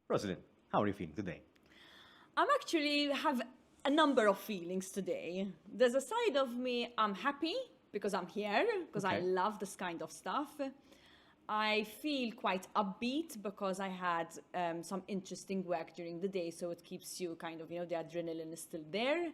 Roselyn, how are you feeling today? I'm actually have a number of feelings today. There's a side of me, I'm happy because I'm here, because I Okay. love this kind of stuff. I feel quite upbeat because I had some interesting work during the day, so it keeps you kind of, the adrenaline is still there.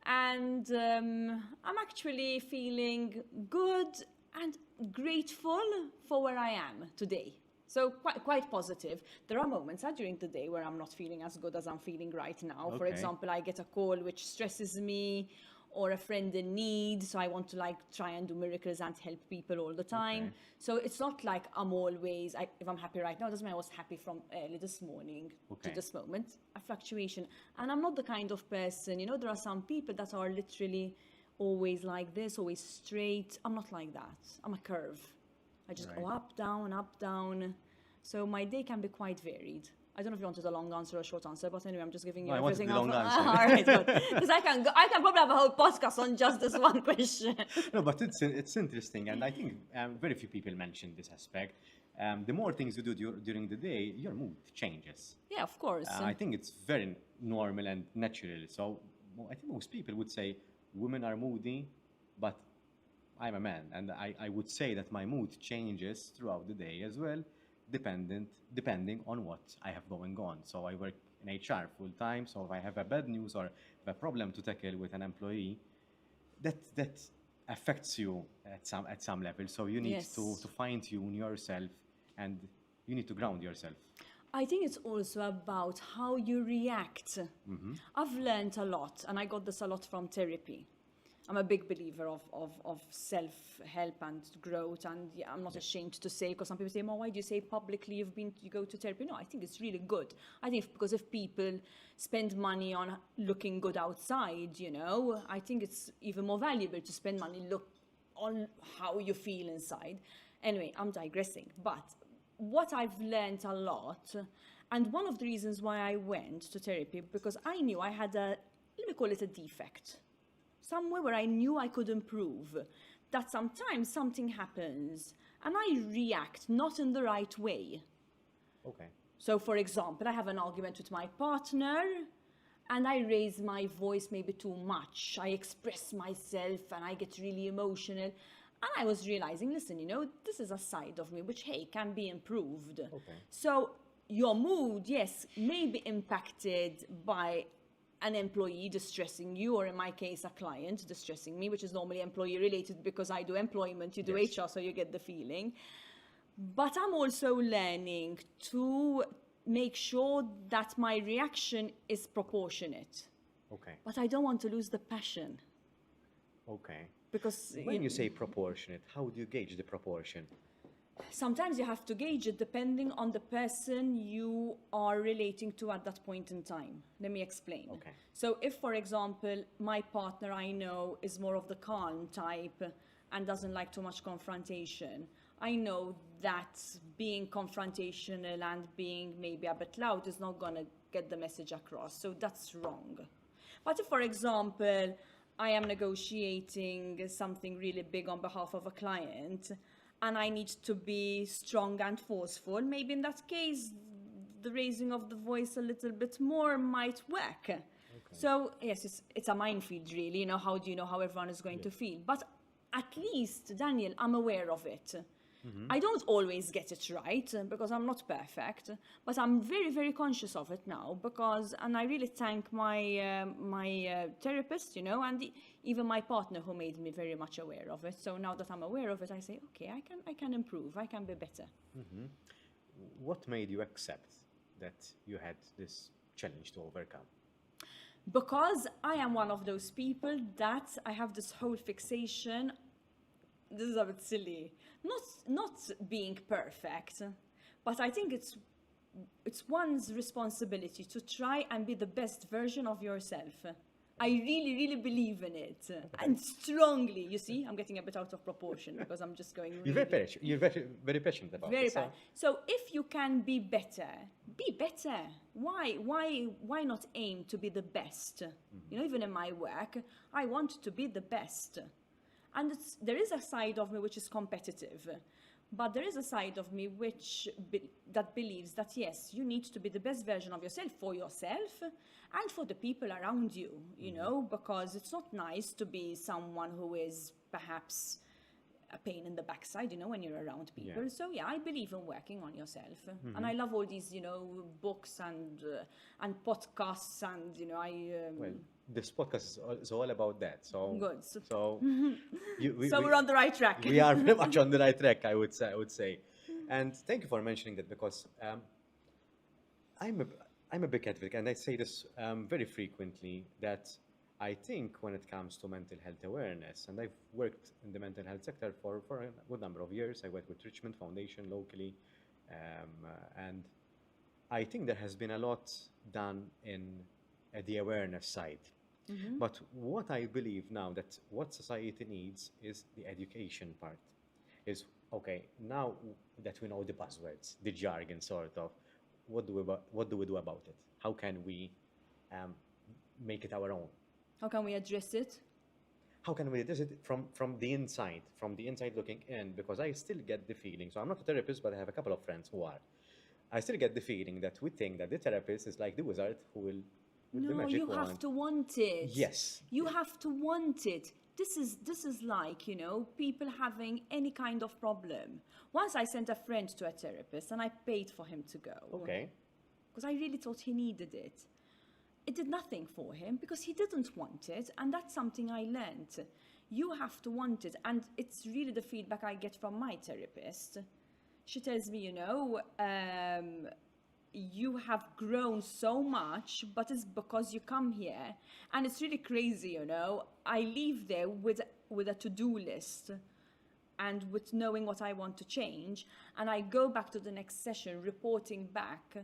And I'm actually feeling good and grateful for where I am today. So quite positive. There are moments during the day where I'm not feeling as good as I'm feeling right now. For Okay. example, I get a call which stresses me, or a friend in need, so I want to try and do miracles and help people all the time. Okay. So it's not like I'm always, if I'm happy right now, it doesn't mean I was happy from early this morning Okay. to this moment, a fluctuation. And I'm not the kind of person, there are some people that are literally always like this, always straight. I'm not like that. I'm a curve. I just go Right. up, down. So my day can be quite varied. I don't know if you wanted a long answer or a short answer, but anyway, I'm just giving you No, I wanted everything. the long I've- answer. All right, good. Because I can probably have a whole podcast on just this one question. No, but it's interesting, and I think very few people mention this aspect. The more things you do during the day, your mood changes. Yeah, of course. I think it's very normal and natural. So I think most people would say women are moody, but I'm a man, and I would say that my mood changes throughout the day as well, depending on what I have going on. So I work in HR full time, so if I have a bad news or a problem to tackle with an employee, that affects you at some level. So you need Yes. to fine tune yourself, and you need to ground yourself. I think it's also about how you react. I've learned a lot, and I got this a lot from therapy. I'm a big believer of self-help and growth, and yeah, I'm not ashamed to say, because some people say, why do you say publicly you go to therapy? No, I think it's really good. I think because if people spend money on looking good outside, I think it's even more valuable to spend money on how you feel inside. Anyway, I'm digressing, but what I've learned a lot, and one of the reasons why I went to therapy, because I knew I had let me call it a defect, somewhere where I knew I could improve, that sometimes something happens and I react not in the right way. Okay. So, for example, I have an argument with my partner and I raise my voice maybe too much. I express myself and I get really emotional. And I was realizing, listen, this is a side of me which, hey, can be improved. Okay. So your mood, yes, may be impacted by an employee distressing you, or in my case, a client distressing me, which is normally employee related because I do employment, you do Yes. HR, so you get the feeling. But I'm also learning to make sure that my reaction is proportionate. Okay. But I don't want to lose the passion, Okay. because When you say proportionate, how do you gauge the proportion? sometimes you have to gauge it depending on the person you are relating to at that point in time. Let me explain. Okay. So if, for example, my partner I know is more of the calm type and doesn't like too much confrontation, I know that being confrontational and being maybe a bit loud is not going to get the message across. So that's wrong. But if, for example, I am negotiating something really big on behalf of a client and I need to be strong and forceful, maybe in that case, the raising of the voice a little bit more might work. So, yes, it's a minefield, really. How do you know how everyone is going to feel? But at least, Daniel, I'm aware of it. I don't always get it right because I'm not perfect, but I'm very, very conscious of it now and I really thank my therapist, and even my partner who made me very much aware of it. So now that I'm aware of it, I say, okay, I can improve, I can be better. What made you accept that you had this challenge to overcome? Because I am one of those people that I have this whole fixation. This is a bit silly. Not being perfect, but I think it's one's responsibility to try and be the best version of yourself. I really, really believe in it, and strongly. You see, I'm getting a bit out of proportion because I'm just going. You're very passionate about Very it. bad. So if you can be better, be better. Why not aim to be the best? Even in my work, I want to be the best. And there is a side of me which is competitive, But there is a side of me that believes that yes, you need to be the best version of yourself for yourself and for the people around you, you know, because it's not nice to be someone who is perhaps a pain in the backside, you know, when you're around people. Yeah. So yeah, I believe in working on yourself, and I love all these, you know, books and podcasts, and you know, Well, this podcast is all about that. So good. So So we're on the right track. we are very much on the right track, I would say. And thank you for mentioning that, because I'm a big advocate, and I say this very frequently, that I think when it comes to mental health awareness, and I've worked in the mental health sector for a good number of years. I work with Richmond Foundation locally, and I think there has been a lot done in the awareness side. But what I believe now, that what society needs is the education part. Is, okay, now that we know the buzzwords, the jargon sort of, what do we do about it? How can we make it our own? How can we address it? How can we address it from the inside looking in? Because I still get the feeling, so I'm not a therapist, but I have a couple of friends who are. I still get the feeling that we think that the therapist is like the wizard who will, with the No, magic you wand. have to want it. Yes. You have to want it. This is like, you know, people having any kind of problem. Once I sent a friend to a therapist and I paid for him to go. Okay. Because I really thought he needed it. It did nothing for him because he didn't want it, and that's something I learned. You have to want it, and it's really the feedback I get from my therapist. She tells me, you know, you have grown so much, but it's because you come here. And it's really crazy, you know. I leave there with a to-do list and with knowing what I want to change, and I go back to the next session reporting back.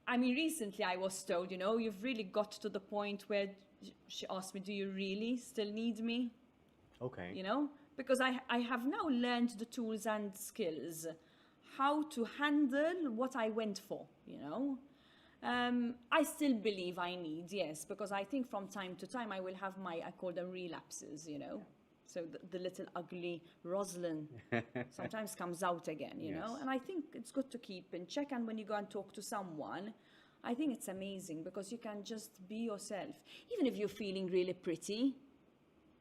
I mean, recently I was told, you know, you've really got to the point where she asked me, do you really still need me? Okay. You know, because I have now learned the tools and skills, how to handle what I went for, you know. I still believe I need, yes, because I think from time to time I will have I call them relapses, you know. So the little ugly Roselyn sometimes comes out again, you know. Yes. And I think it's good to keep in check. And when you go and talk to someone, I think it's amazing because you can just be yourself. Even if you're feeling really pretty,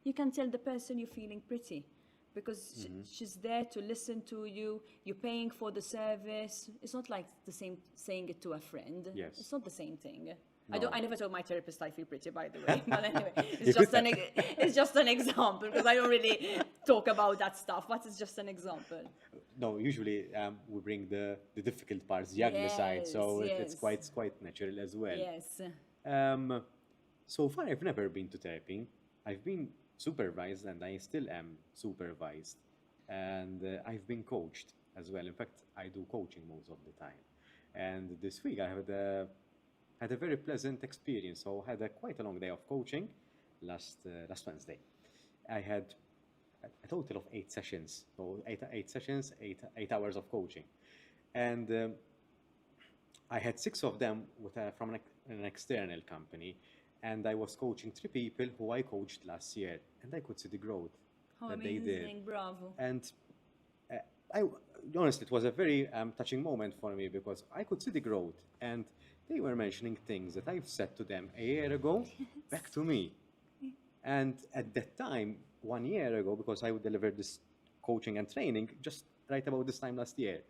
you can tell the person you're feeling pretty because she's there to listen to you. You're paying for the service. It's not like the same saying it to a friend. Yes. It's not the same thing. No. I never told my therapist I feel pretty, by the way. But anyway, it's just an example because I don't really talk about that stuff. But it's just an example. No, usually we bring the difficult parts, the ugly side, so Yes, it's quite natural as well. Yes. So far, I've never been to therapy. I've been supervised, and I still am supervised, and I've been coached as well. In fact, I do coaching most of the time. And this week, I had a very pleasant experience. So I had quite a long day of coaching last Wednesday. I had a total of 8 sessions. So 8 sessions, 8 hours of coaching. And I had 6 of them from an external company. And I was coaching 3 people who I coached last year. And I could see the growth that they did. Amazing, bravo. And honestly, it was a very touching moment for me because I could see the growth. And they were mentioning things that I've said to them a year ago back to me. And at that time, 1 year ago, because I would deliver this coaching and training just right about this time last year,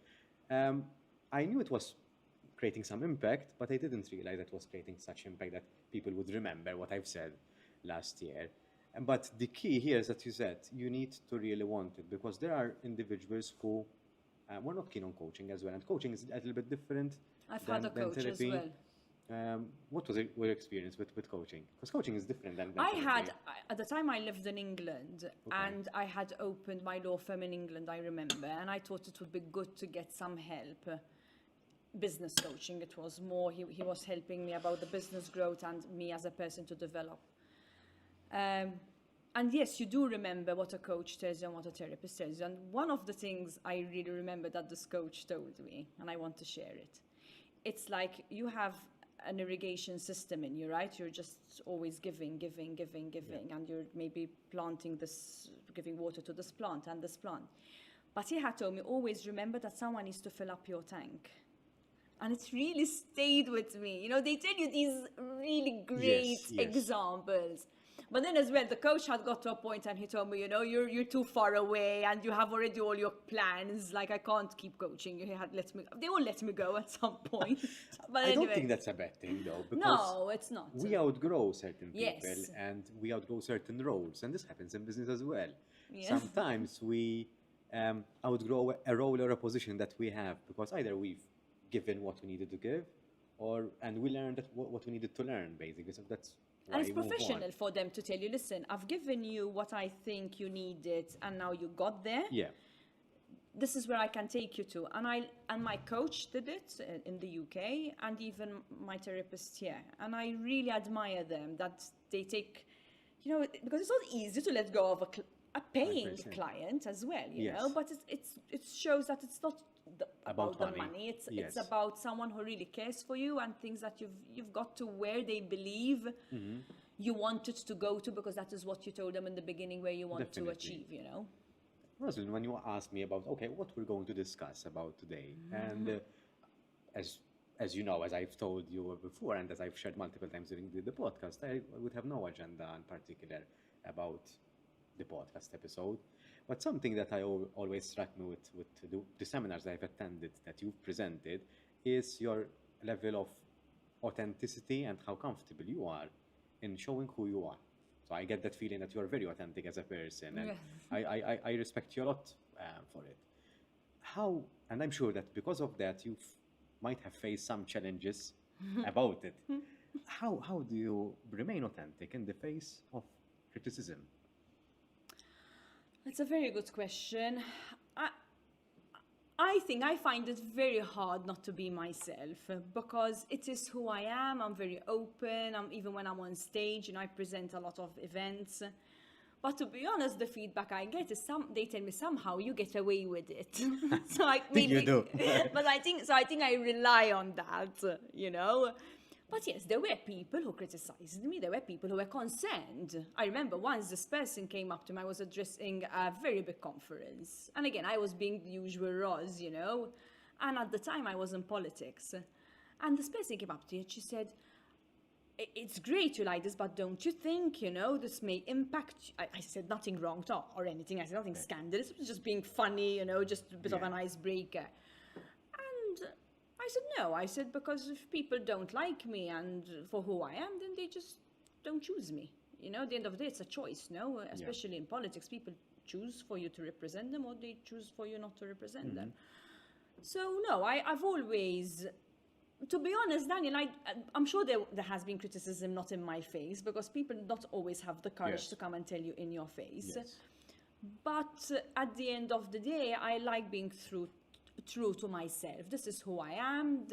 I knew it was creating some impact, but I didn't realize it was creating such impact that people would remember what I've said last year. But the key here is that you said you need to really want it, because there are individuals who were not keen on coaching as well, and coaching is a little bit different. I've had a coach as well. What was your experience with coaching? Because coaching is different than At the time I lived in England, and I had opened my law firm in England, I remember, and I thought it would be good to get some help. Business coaching, it was more, he was helping me about the business growth and me as a person to develop. And yes, you do remember what a coach tells you and what a therapist tells you. And one of the things I really remember that this coach told me, and I want to share it, it's like you have an irrigation system in you, right? You're just always giving, and you're maybe planting this, giving water to this plant and this plant. But he had told me, always remember that someone needs to fill up your tank. And it really stayed with me. You know, they tell you these really great Yes, yes. examples. But then as well, the coach had got to a point and he told me, you know, you're too far away and you have already all your plans. Like, I can't keep coaching. They all let me go at some point. But I anyway. don't think that's a bad thing, though, because No, it's not. we outgrow certain people Yes. and we outgrow certain roles, and this happens in business as well. Yes. Sometimes we outgrow a role or a position that we have because either we've given what we needed to give, and we learned what we needed to learn, basically. So that's why And it's we move on. professional for them to tell you, listen, I've given you what I think you needed and now you got there. Yeah, This is where I can take you to. And my coach did it in the UK and even my therapist here. And I really admire them that they take, you know, because it's not easy to let go of a paying 100%. client as well, you Yes. know, but it shows that it's not about the money. money. It's Yes. about someone who really cares for you and things that you've got to where they believe you wanted to go to, because that is what you told them in the beginning where you want Definitely. to achieve, you know. Roselyn, when you asked me about, okay, what we're going to discuss about today, and as you know, as I've told you before, and as I've shared multiple times during the podcast, I would have no agenda in particular about the podcast episode. But something that I always struck me with the seminars I've attended that you've presented is your level of authenticity and how comfortable you are in showing who you are. So I get that feeling that you are very authentic as a person, and Yes. I respect you a lot for it. How, and I'm sure that because of that, you might have faced some challenges about it. How do you remain authentic in the face of criticism? It's a very good question. I think I find it very hard not to be myself because it is who I am. I'm very open. Even when I'm on stage, you know, I present a lot of events. But to be honest, the feedback I get is they tell me somehow you get away with it. So maybe You do. But I think I rely on that, you know. But yes, there were people who criticized me. There were people who were concerned. I remember once this person came up to me. I was addressing a very big conference. And again, I was being the usual Ros, you know. And at the time, I was in politics. And this person came up to me and she said, it's great you like this, but don't you think, you know, this may impact... I said nothing wrong or anything. I said nothing scandalous. It was just being funny, you know, just a bit of an icebreaker. And I said, no. I said, because if people don't like me and for who I am, then they just don't choose me. You know, at the end of the day, it's a choice, no? Especially in politics, people choose for you to represent them or they choose for you not to represent them. So, no, I've always... To be honest, Daniel, I'm sure there has been criticism not in my face because people not always have the courage to come and tell you in your face. Yes. But at the end of the day, I like being true to myself. This is who I am.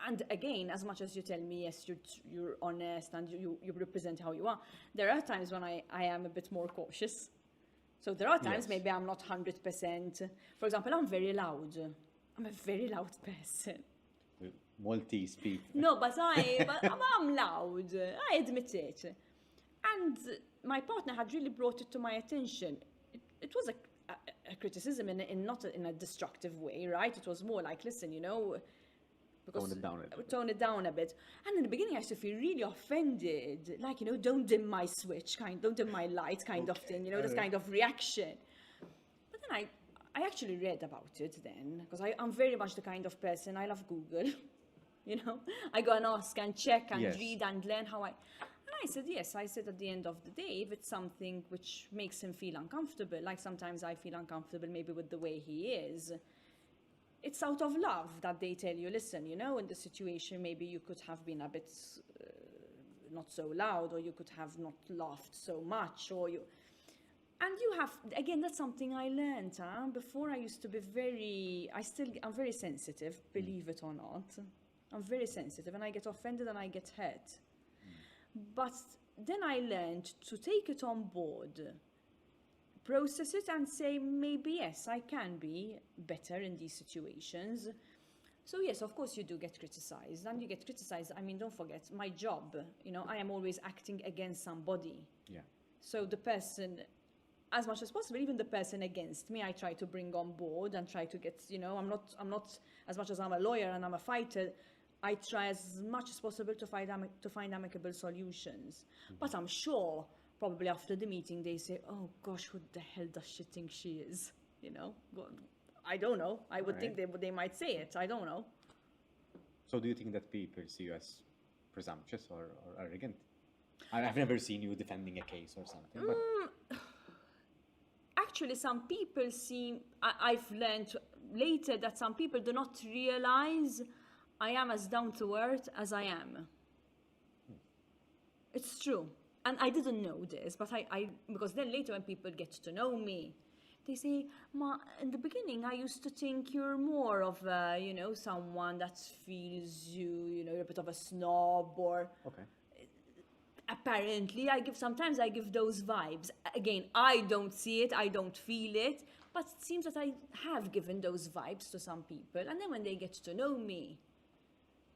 And again, as much as you tell me, yes, you're honest and you represent how you are, there are times when I am a bit more cautious. So there are times maybe I'm not 100%. For example, I'm very loud. I'm a very loud person. Maltese people. No, but I'm loud. I admit it. And my partner had really brought it to my attention. It was a criticism not in a destructive way, right? It was more like, listen, you know, Tone it down a bit. Tone it down a bit. And in the beginning, I used to feel really offended, like, you know, don't dim my switch, don't dim my light, kind of thing, you know, this kind of reaction. But then I actually read about it then, because I'm very much the kind of person, I love Google, you know. I go and ask and check and read and learn how And I said, yes, I said at the end of the day, if it's something which makes him feel uncomfortable, like sometimes I feel uncomfortable maybe with the way he is, it's out of love that they tell you, listen, you know, in the situation, maybe you could have been a bit not so loud, or you could have not laughed so much, and you have, again, that's something I learned. Before I used to be I'm very sensitive, believe it or not. I'm very sensitive and I get offended and I get hurt. But then I learned to take it on board, process it and say, maybe yes, I can be better in these situations. So yes, of course you do get criticized, and you get criticized. I mean, don't forget, my job, you know, I am always acting against somebody. Yeah. So the person, as much as possible, even the person against me, I try to bring on board and try to get, I'm not, as much as I'm a lawyer and I'm a fighter, I try as much as possible to find amicable solutions. But I'm sure probably after the meeting they say, oh gosh, who the hell does she think she is? Well, I don't know. I would think they might say it. I don't know. So do you think that people see you as presumptuous or arrogant? I've never seen you defending a case or something. But Actually, some people I've learned later that some people do not realize I am as down to earth as I am. It's true. And I didn't know this, but because then later when people get to know me, they say, Ma, in the beginning I used to think you're more of someone that feels you're a bit of a snob or... okay. Apparently, sometimes I give those vibes. Again, I don't see it, I don't feel it, but it seems that I have given those vibes to some people. And then when they get to know me,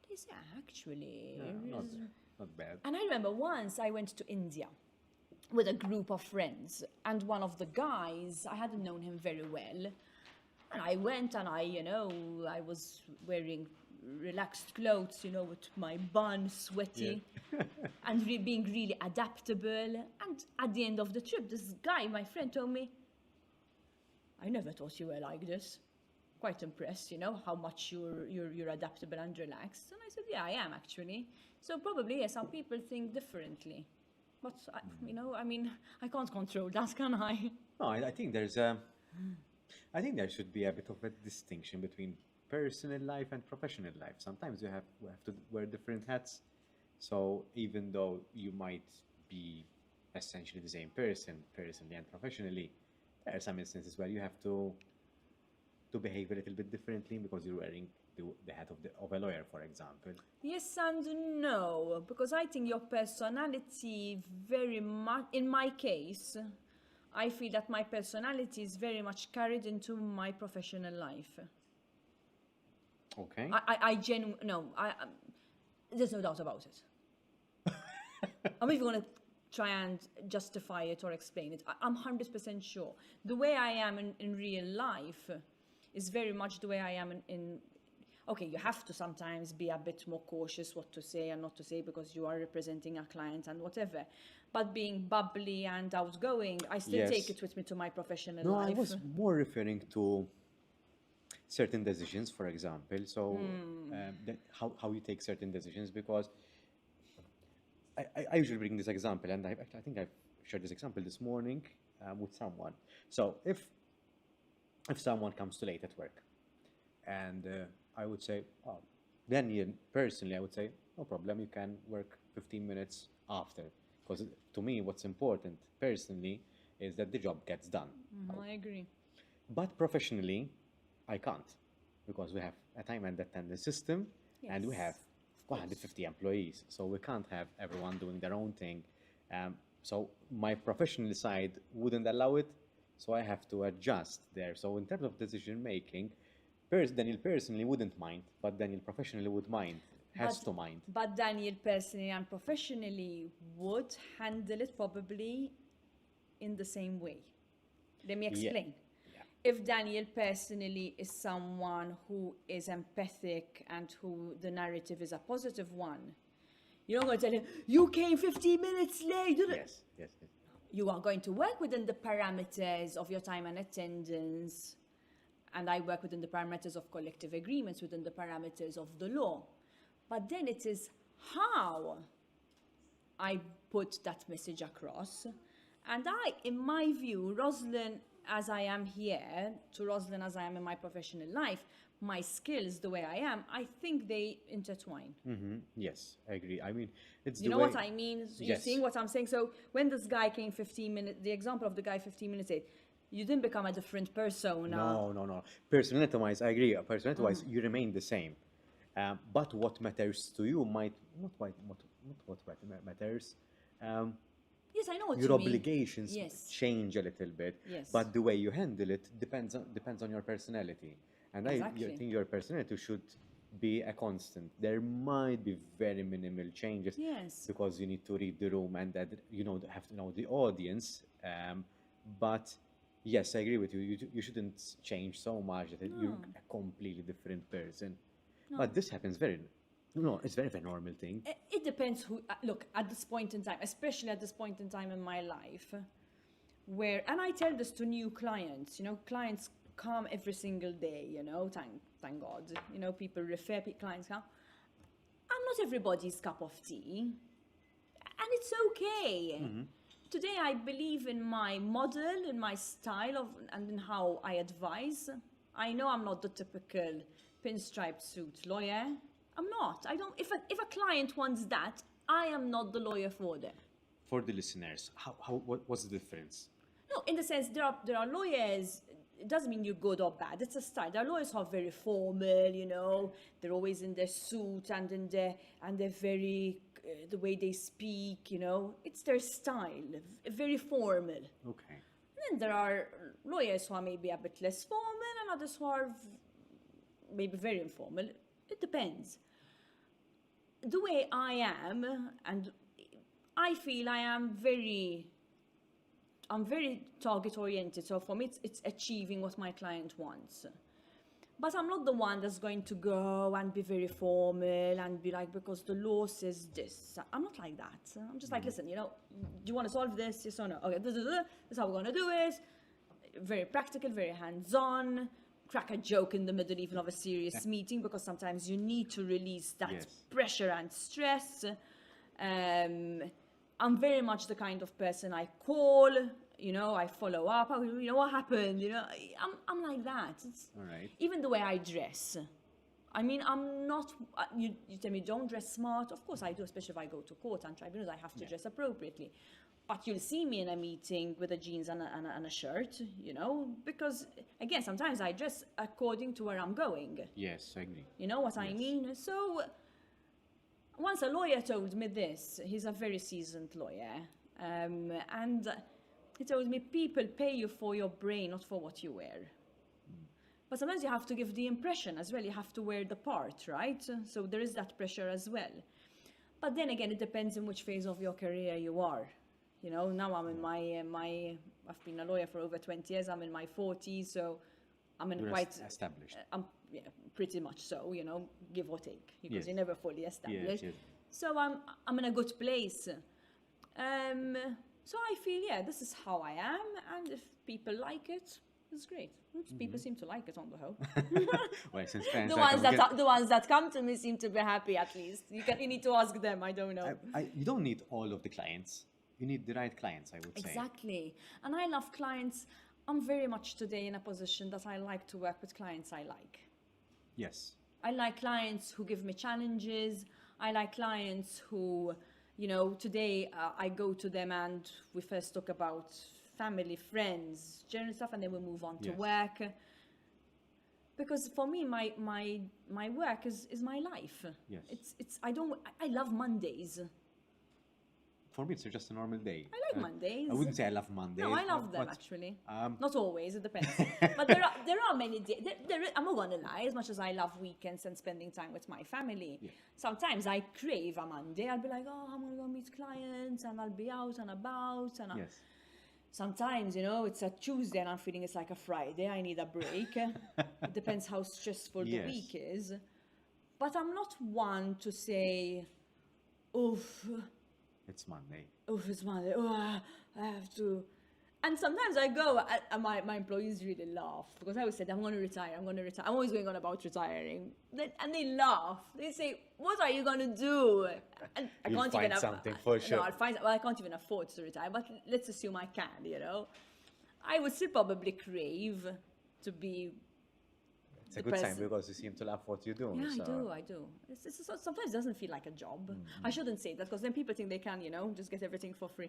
they say, actually... Not bad. And I remember once I went to India with a group of friends, and one of the guys, I hadn't known him very well, and I went and I was wearing relaxed clothes, with my bun, sweaty, and being really adaptable. And at the end of the trip, this guy, my friend, told me, I never thought you were like this. Quite impressed, how much you're adaptable and relaxed. And I said, yeah, I am actually. So probably, some people think differently. But, I can't control that, can I? No, I think there should be a bit of a distinction between personal life and professional life. Sometimes we have to wear different hats. So even though you might be essentially the same person, personally and professionally, there are some instances where you have to behave a little bit differently because you're wearing the hat of a lawyer, for example. Yes and no, because I think your personality very much, in my case, I feel that my personality is very much carried into my professional life. Okay. There's no doubt about it. I'm even going to try and justify it or explain it. I'm 100% sure. The way I am in real life is very much the way I am in... Okay, you have to sometimes be a bit more cautious what to say and not to say because you are representing a client and whatever. But being bubbly and outgoing, I still take it with me to my professional life. No, I was more referring to certain decisions, for example. So how you take certain decisions, because I usually bring this example, and I think I've shared this example this morning with someone. So if someone comes too late at work, and I would say, then personally I would say, no problem, you can work 15 minutes after. Because to me, what's important personally is that the job gets done. I agree. But professionally, I can't, because we have a time and attendance system, and we have 150 employees, so we can't have everyone doing their own thing. So my professional side wouldn't allow it, so I have to adjust there. So in terms of decision making, Daniel personally wouldn't mind, but Daniel professionally would mind, has to mind. But Daniel personally and professionally would handle it probably in the same way. Let me explain. If Daniel personally is someone who is empathic and who the narrative is a positive one, you're not going to tell him, you came 15 minutes late. Yes. You are going to work within the parameters of your time and attendance. And I work within the parameters of collective agreements, within the parameters of the law. But then it is how I put that message across. And in my view, Roselyn, as I am here, to Roselyn as I am in my professional life, my skills, the way I am, I think they intertwine. Yes, I agree. I mean, it's you know what I mean? You're seeing what I'm saying? So when this guy came 15 minutes, the example of the guy 15 minutes late, you didn't become a different persona. No. Personality-wise, I agree. Personality-wise, you remain the same. But what matters to you might not what matters. Yes, I know what your you mean. obligations change a little bit, but the way you handle it depends on your personality. And Exactly. I think your personality should be a constant. There might be very minimal changes, because you need to read the room and that have to know the audience. But yes, I agree with you. You shouldn't change so much that you're a completely different person. But this happens very, no, it's very normal thing. It depends who, look, at this point in time, especially at this point in time in my life, where, and I tell this to new clients, clients come every single day, thank God, people refer, clients come. I'm not everybody's cup of tea, and it's okay. Today I believe in my model, in my style and in how I advise. I know I'm not the typical pinstripe suit lawyer. I'm not. I don't. If a client wants that, I am not the lawyer for them. For the listeners, what's the difference? No, in the sense there are lawyers. It doesn't mean you're good or bad. It's a style. There are lawyers who are very formal. They're always in their suit and they're very the way they speak. It's their style, very formal. Okay. And then there are lawyers who are maybe a bit less formal and others who are maybe very informal. It depends. The way I am, and I feel I'm very target oriented. So for me, it's achieving what my client wants. But I'm not the one that's going to go and be very formal and be like, because the law says this. I'm not like that. I'm just like, listen, do you want to solve this? Yes or no? Okay, this is how we're going to do it. Very practical, very hands-on. Crack a joke in the middle even of a serious meeting, because sometimes you need to release that pressure and stress. I'm very much the kind of person I call, I follow up. Oh, what happened? I'm like that. It's, all right. Even the way I dress. I mean, I'm not. You tell me don't dress smart. Of course I do, especially if I go to court and tribunals. I have to dress appropriately. But you'll see me in a meeting with a jeans and a shirt, because again, sometimes I dress according to where I'm going. Yes, I agree. You know what I mean? So once a lawyer told me this, he's a very seasoned lawyer, and he told me people pay you for your brain, not for what you wear. But sometimes you have to give the impression as well. You have to wear the part, right? So there is that pressure as well. But then again, it depends on which phase of your career you are. Now I'm in I've been a lawyer for over 20 years. I'm in my 40s, so I'm in quite established. Pretty much so, give or take, because you're never fully established. Yes. So I'm in a good place. So I feel, this is how I am, and if people like it, it's great. People seem to like it on the whole. Well, since fans the ones that come to me seem to be happy, at least. You need to ask them. I don't know. You don't need all of the clients. You need the right clients, I would say. Exactly. And I love clients. I'm very much today in a position that I like to work with clients I like. Yes. I like clients who give me challenges. I like clients who, today I go to them and we first talk about family, friends, general stuff, and then we move on to work. Because for me, my work is my life. Yes. I love Mondays. For me, it's just a normal day. I like Mondays. I wouldn't say I love Mondays. No, I love them actually. Not always, it depends. But there are many days. I'm not gonna lie. As much as I love weekends and spending time with my family, sometimes I crave a Monday. I'll be like, I'm gonna go meet clients, and I'll be out and about. And sometimes, it's a Tuesday, and I'm feeling it's like a Friday. I need a break. It depends how stressful the week is. But I'm not one to say, oof. It's Monday. Oh, it's Monday. Oh, I have to. And sometimes I go, and my employees really laugh, because I always said, I'm going to retire. I'm always going on about retiring. And they laugh. They say, what are you going to do? And I You'll can't find even something for sure. No, I can't even afford to retire, but let's assume I can, I would still probably crave to be. It's a good sign, because you seem to love what you do. Yeah, I do. Sometimes it doesn't feel like a job. I shouldn't say that, because then people think they can, just get everything for free.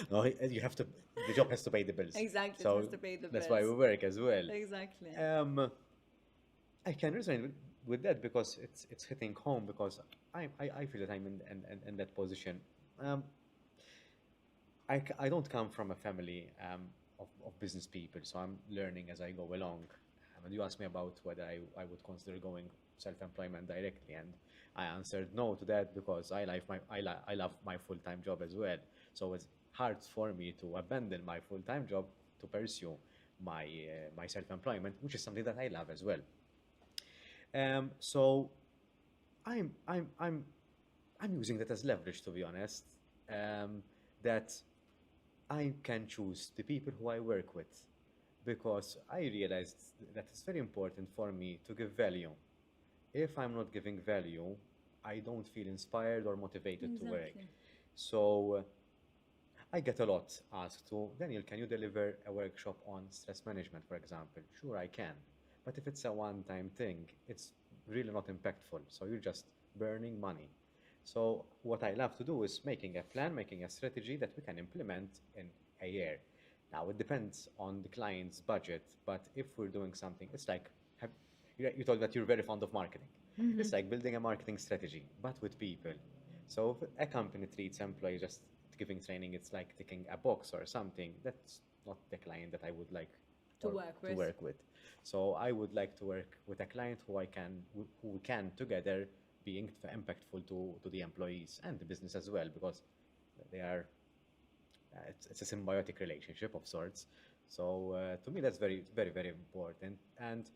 No, you have to. The job has to pay the bills. Exactly, so it has to pay the bills. That's why we work as well. Exactly. I can resonate with that, because it's hitting home, because I feel that I'm in that position. I don't come from a family of business people, so I'm learning as I go along. And you asked me about whether I would consider going self-employment directly, and I answered no to that, because I love my full-time job as well. So hard for me to abandon my full-time job to pursue my self-employment, which is something that I love as well. So I'm using that as leverage, to be honest, that I can choose the people who I work with, because I realized that it's very important for me to give value. If I'm not giving value, I don't feel inspired or motivated to work. Exactly. So I get a lot asked to, Daniel, can you deliver a workshop on stress management, for example? Sure, I can. But if it's a one-time thing, it's really not impactful. So you're just burning money. So what I love to do is making a plan, making a strategy that we can implement in a year. Now, it depends on the client's budget, but if we're doing something, it's like, you told that you're very fond of marketing. It's like building a marketing strategy, but with people. So if a company treats employees just giving training, it's like ticking a box or something. That's not the client that I would like To or work with. So I would like to work with a client who we can together being impactful to the employees and the business as well, because they are it's a symbiotic relationship of sorts. So to me, that's very, very, very important. And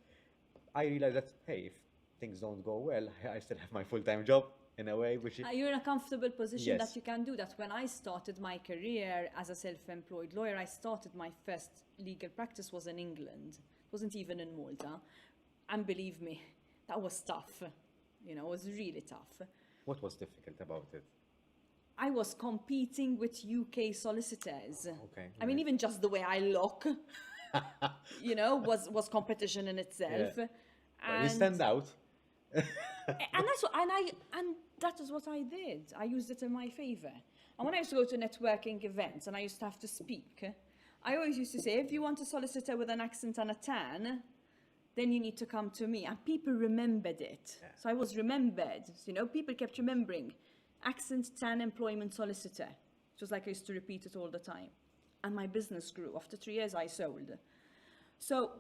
I realize that, hey, if things don't go well, I still have my full-time job in a way, which You're in a comfortable position Yes. that you can do that. When I started my career as a self-employed lawyer, I started my first legal practice was in England. It wasn't even in Malta. And believe me, that was tough. You know, it was really tough. what was difficult about it? I was competing with UK solicitors. Okay, I mean, right. even just the way I look, you know, was competition in itself. Well, you And stand out. and that is what I did. I used it in my favor. And when I used to go to networking events and I used to have to speak, I always used to say, if you want a solicitor with an accent and a tan, then you need to come to me. And people remembered it. Yeah. So I was remembered. You know, people kept remembering accent, tan, employment solicitor. It was like I used to repeat it all the time. And my business grew. After 3 years, I sold. So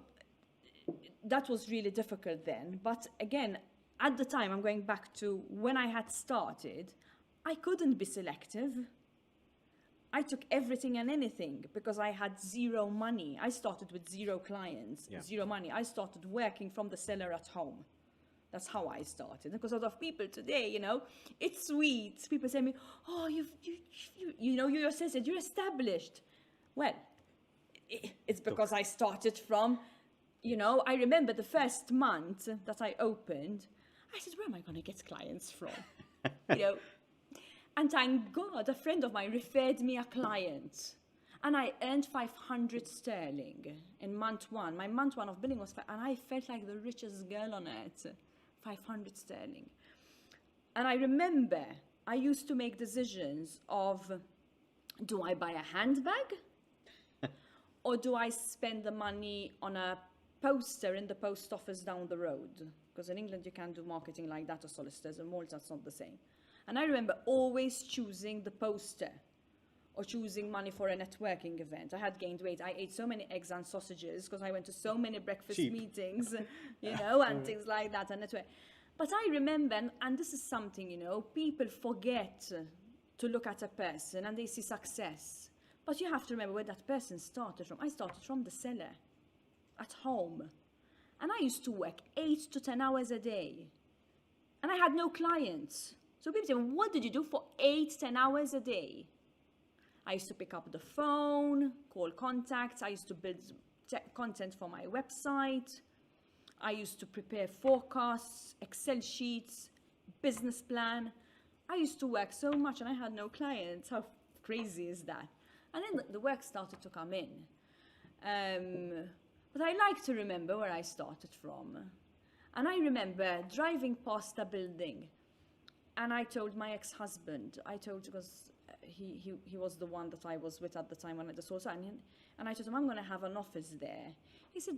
that was really difficult then. But again, at the time, I'm going back to when I had started, I couldn't be selective. I took everything and anything because I had zero money. I started with 0 clients, Yeah. 0 money. I started working from the cellar at home. That's how I started. Because a lot of people today, you know, it's sweet. People say to me, oh, you know, you're said you're established. Well, it's because I started from, you know, I remember the first month that I opened, I said, where am I going to get clients from? You know, and thank God, a friend of mine referred me a client. And I earned 500 sterling in month 1. My month 1 of billing was, and I felt like the richest girl on earth. 500 sterling. And I remember I used to make decisions of, do I buy a handbag? Or do I spend the money on a poster in the post office down the road? Because in England you can't do marketing like that to solicitors. In Malta it's not the same. And I remember always choosing the poster or choosing money for a networking event. I had gained weight. I ate so many eggs and sausages because I went to so many breakfast Cheap. meetings, you know, and things like that. And but I remember, and this is something, you know, people forget to look at a person and they see success. But you have to remember where that person started from. I started from the cellar at home. And I used to work 8 to 10 hours a day. And I had no clients. So people say, what did you do for 8, 10 hours a day? I used to pick up the phone, call contacts. I used to build content for my website. I used to prepare forecasts, Excel sheets, business plan. I used to work so much and I had no clients. How crazy is that? And then the work started to come in. But I like to remember where I started from. And I remember driving past a building. And I told my ex-husband, because he was the one that I was with at the time when I just saw signing. And I told him, I'm going to have an office there. He said,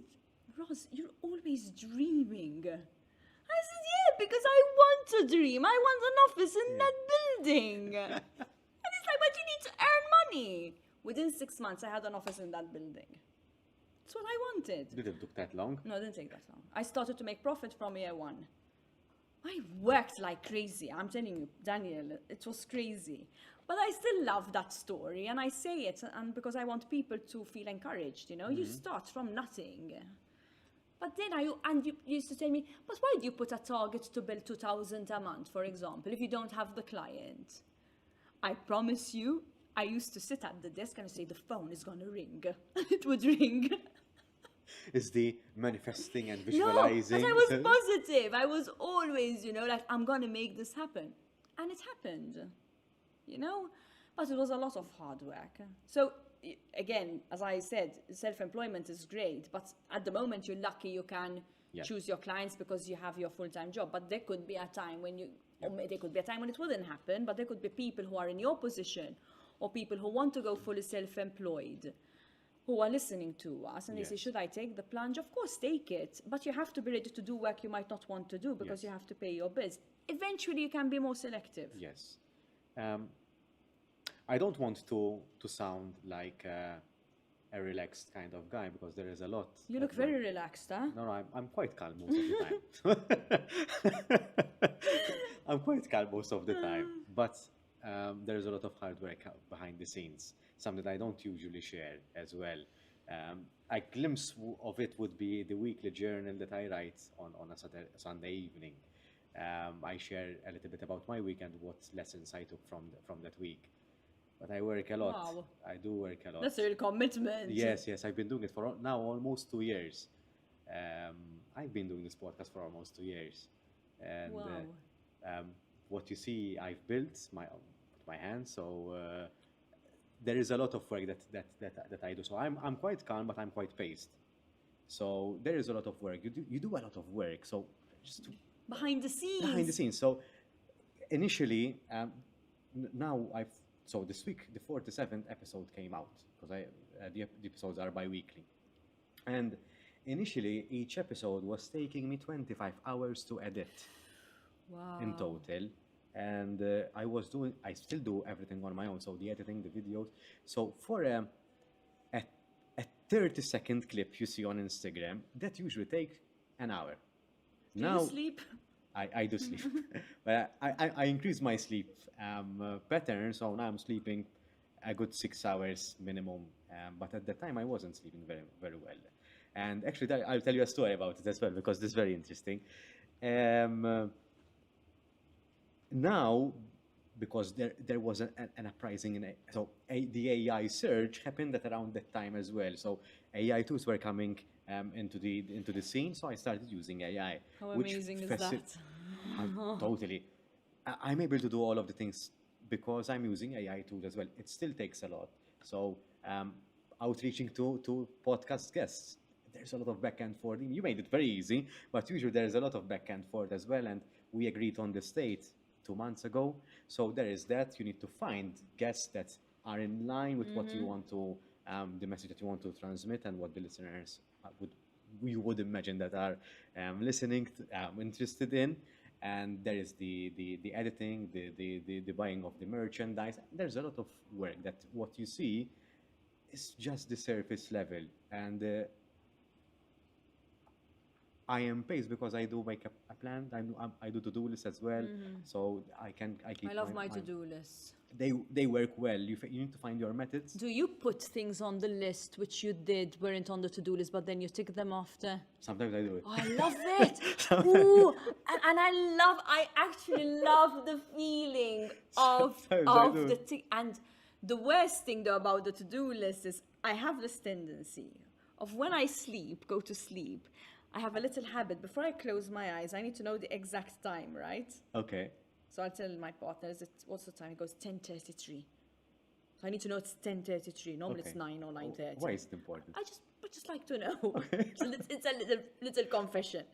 Ros, you're always dreaming. I said, yeah, because I want to dream. I want an office in that building. And it's like, but you need to earn money. Within 6 months, I had an office in that building. That's what I wanted. Did it took that long? No, it didn't take that long. I started to make profit from year 1. I worked like crazy. I'm telling you, Daniel, it was crazy. But I still love that story, and I say it and because I want people to feel encouraged, You start from nothing. But then you used to tell me, but why do you put a target to build 2,000 a month, for example, if you don't have the client? I promise you, I used to sit at the desk and say, the phone is going to ring. It would ring. Is the manifesting and No, visualizing? but I was positive. I was always, like, I'm going to make this happen. And it happened, But it was a lot of hard work. So, again, as I said, self-employment is great. But at the moment, you're lucky you can choose your clients because you have your full-time job. But there could be a time when there could be a time when it wouldn't happen. But there could be people who are in your position or people who want to go fully self-employed who are listening to us and they say, should I take the plunge? Of course, take it. But you have to be ready to do work you might not want to do because you have to pay your bills. Eventually, you can be more selective. Yes. I don't want to sound like a relaxed kind of guy because there is a lot. You look very relaxed, huh? No, I'm quite calm most of the time. I'm quite calm most of the time. But there is a lot of hard work behind the scenes, something that I don't usually share as well. A glimpse of it would be the weekly journal that I write on a Sunday evening. I share a little bit about my week and what lessons I took from that week. But I work a lot. Wow. I do work a lot. That's a real commitment. Yes. I've been doing it for now almost 2 years. I've been doing this podcast for almost 2 years. And what you see, I've built my hands. So there is a lot of work that I do. So I'm quite calm, but I'm quite paced. So there is a lot of work. You do a lot of work. So just behind the scenes. So initially, so this week, the 47th episode came out because the episodes are bi-weekly. And initially, each episode was taking me 25 hours to edit. Wow. In total. And I still do everything on my own. So the editing, the videos. So for a 30-second clip you see on Instagram, that usually takes an hour. Do you sleep? I do sleep. But I increase my sleep pattern, so now I'm sleeping a good 6 hours minimum. But at the time, I wasn't sleeping very, very well. And actually, I'll tell you a story about it as well, because this is very interesting. Now, because there was an uprising, the AI surge happened at around that time as well. So AI tools were coming into the scene, so I started using AI. How amazing is that? Totally. I'm able to do all of the things because I'm using AI tools as well. It still takes a lot. So outreaching to podcast guests, there's a lot of back and forth. You made it very easy, but usually there's a lot of back and forth as well. And we agreed on this date 2 months ago. So there is that. You need to find guests that are in line with what you want to, the message that you want to transmit and what the listeners would imagine that are listening, interested in. And there is the editing, the buying of the merchandise. There's a lot of work that what you see is just the surface level. And I am paced because I do make a plan. I do to-do lists as well, so I keep. I love my to-do lists. They work well. You need to find your methods. Do you put things on the list which you weren't on the to-do list, but then you tick them after? Sometimes I do it. Oh, I love it. Ooh, and I actually love the feeling of the tick. And the worst thing though about the to-do list is I have this tendency of when I go to sleep. I have a little habit. Before I close my eyes, I need to know the exact time, right? Okay. So I'll tell my partner, what's the time? He goes, 10:33. So I need to know it's 10:33. Normally it's 9 or 9:30. Why is it important? I just like to know. Okay. So it's a little confession.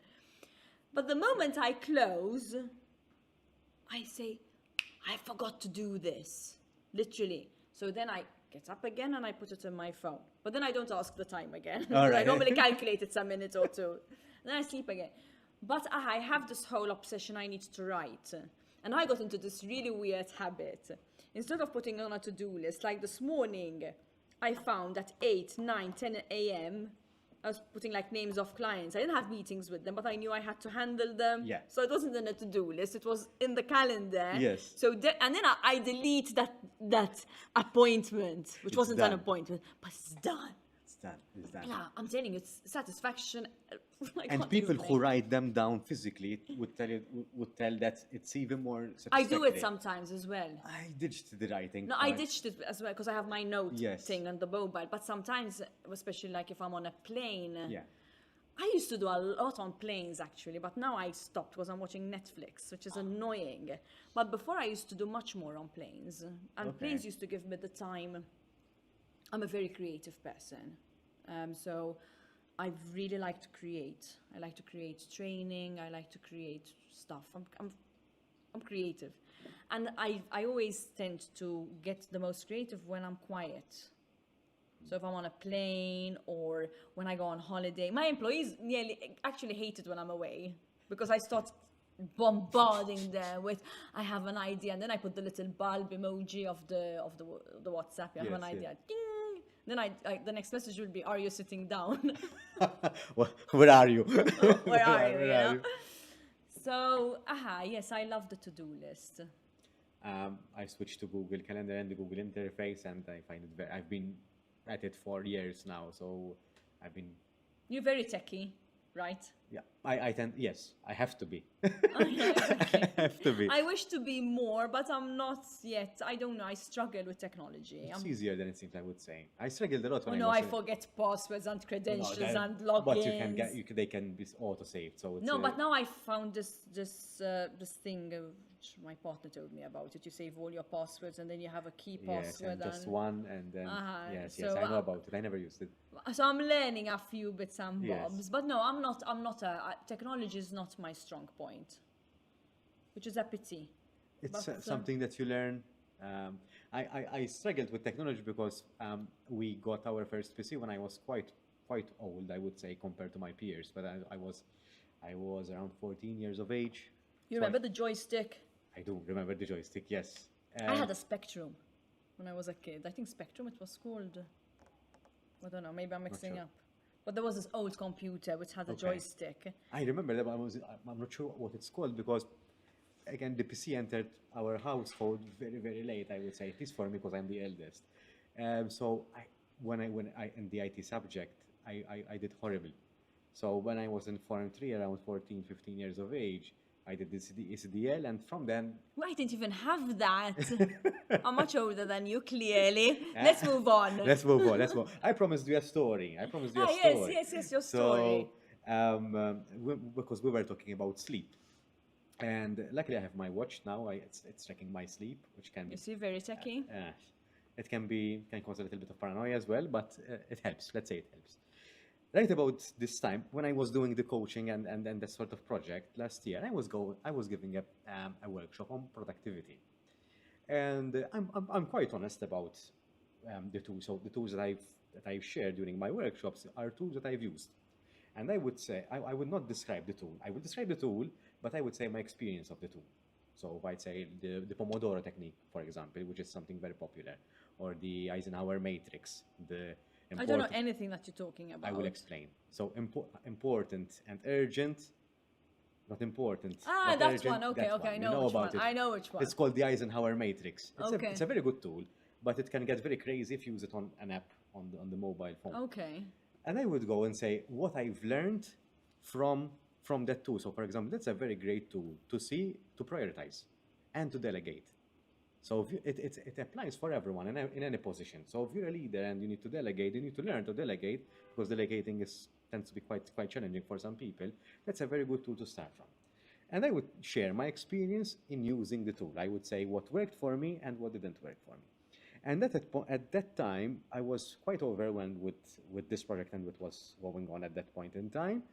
But the moment I close, I say, I forgot to do this. Literally. So then I get up again and I put it in my phone. But then I don't ask the time again. All right. I normally calculate it's a minute or two. Then I sleep again. But I have this whole obsession I need to write. And I got into this really weird habit. Instead of putting on a to-do list, like this morning, I found at 8, 9, 10 a.m., I was putting like names of clients. I didn't have meetings with them, but I knew I had to handle them. Yeah. So it wasn't in a to-do list. It was in the calendar. Yes. So and then I delete that appointment, which It's wasn't an done. appointment, but it's done. It's done. It's done. Yeah, I'm telling you, it's satisfaction. I And can't people explain. who write them down physically would tell that it's even more I satisfactory. do it sometimes as well. I ditched the writing. No, I part. ditched it as well because I have my note Yes. thing on the mobile. But sometimes, especially like if I'm on a plane, Yeah. I used to do a lot on planes actually, but now I stopped because I'm watching Netflix, which is annoying. But before I used to do much more on planes, and Okay. planes used to give me the time. I'm a very creative person, so I really like to create. I like to create training. I like to create stuff. I'm creative, and I always tend to get the most creative when I'm quiet. So if I'm on a plane or when I go on holiday, my employees actually hate it when I'm away because I start bombarding them with I have an idea, and then I put the little bulb emoji of the WhatsApp. I have an Yes, idea. yes. Ding! Then the next message will be, "Are you sitting down? Where are you? Where are you?" Where You are know? So yes, I love the to-do list. I switched to Google Calendar and the Google interface, and I find it very. I've been at it for years now, so I've been. You're very techie, right? Yeah, I tend. Yes, I have to be. Yeah, exactly. I have to be. I wish to be more, but I'm not yet. I don't know. I struggle with technology. It's easier than it seems. I would say. I struggled a lot Oh when no, I I was. forget passwords and credentials that- and logins. But you can get. They can be auto saved. So it's. No, but now I found this thing which my partner told me about it. You save all your passwords and then you have a key Yes, password. and just one, and then yes, so, I know about it. I never used it. So I'm learning a few bits and Yes. bobs, but no, I'm not technology is not my strong point, which is a pity. It's But, something that you learn. I struggled with technology because we got our first PC when I was quite old, I would say, compared to my peers. But I was around 14 years of age. You So remember the joystick? I do remember the joystick. Yes. I had a Spectrum when I was a kid. I think Spectrum it was called. I don't know, maybe I'm mixing sure. up. But there was this old computer which had a Okay. joystick. I remember that, but I'm not sure what it's called because, again, the PC entered our household very, very late, I would say, at least for me because I'm the eldest. So when I in the IT subject, I did horrible. So when I was in Form 3, around 14, 15 years of age, I did the ECDL, and from then, Well, I didn't even have that. I'm much older than you, clearly. Let's move on. let's move on. Let's move. I promised you a story. I promised you a story. Yes, your story. So, because we were talking about sleep, and luckily I have my watch now. It's tracking my sleep, which can be You see, very techie. it can cause a little bit of paranoia as well, but it helps. Let's say it helps. Right about this time, when I was doing the coaching and that sort of project last year, I was giving a workshop on productivity, and I'm quite honest about the tools. So the tools that I've shared during my workshops are tools that I've used, and I would say I would not describe the tool. I would describe the tool, but I would say my experience of the tool. So I'd say the Pomodoro technique, for example, which is something very popular, or the Eisenhower matrix. I don't know anything that you're talking about. I will explain. So important and urgent, not important. but That urgent, one. Okay, that okay, I You know which about one. it. I know which one. It's called the Eisenhower matrix. Okay. It's a very good tool, but it can get very crazy if you use it on an app on the mobile phone. Okay. And I would go and say what I've learned from that tool. So, for example, that's a very great tool to prioritize and to delegate. So it applies for everyone in any position. So if you're a leader and you need to delegate, you need to learn to delegate because delegating tends to be quite challenging for some people. That's a very good tool to start from. And I would share my experience in using the tool. I would say what worked for me and what didn't work for me. And at that time, I was quite overwhelmed with this project and what was going on at that point in time.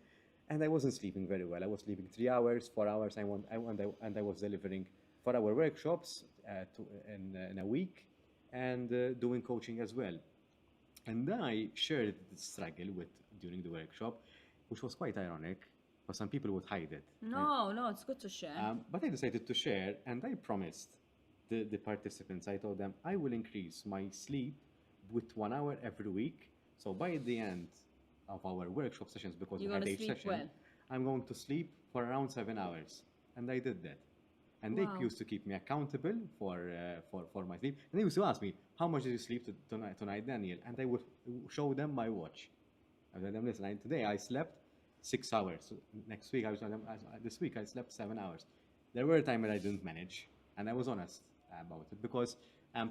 And I wasn't sleeping very well. I was sleeping 3 hours, 4 hours, and I was delivering 4-hour workshops in a week and doing coaching as well. And I shared the struggle during the workshop, which was quite ironic, because some people would hide it. No, it's good to share. But I decided to share, and I promised the participants, I told them, I will increase my sleep with 1 hour every week. So by the end of our workshop sessions, because You're we had gonna each sleep session, well. I'm going to sleep for around 7 hours. And I did that. And Wow. they used to keep me accountable for my sleep. And they used to ask me, how much did you sleep tonight, Daniel? And I would show them my watch. I would tell them, listen, today I slept 6 hours. So next week, I was telling them, this week I slept 7 hours. There were times that I didn't manage, and I was honest about it, because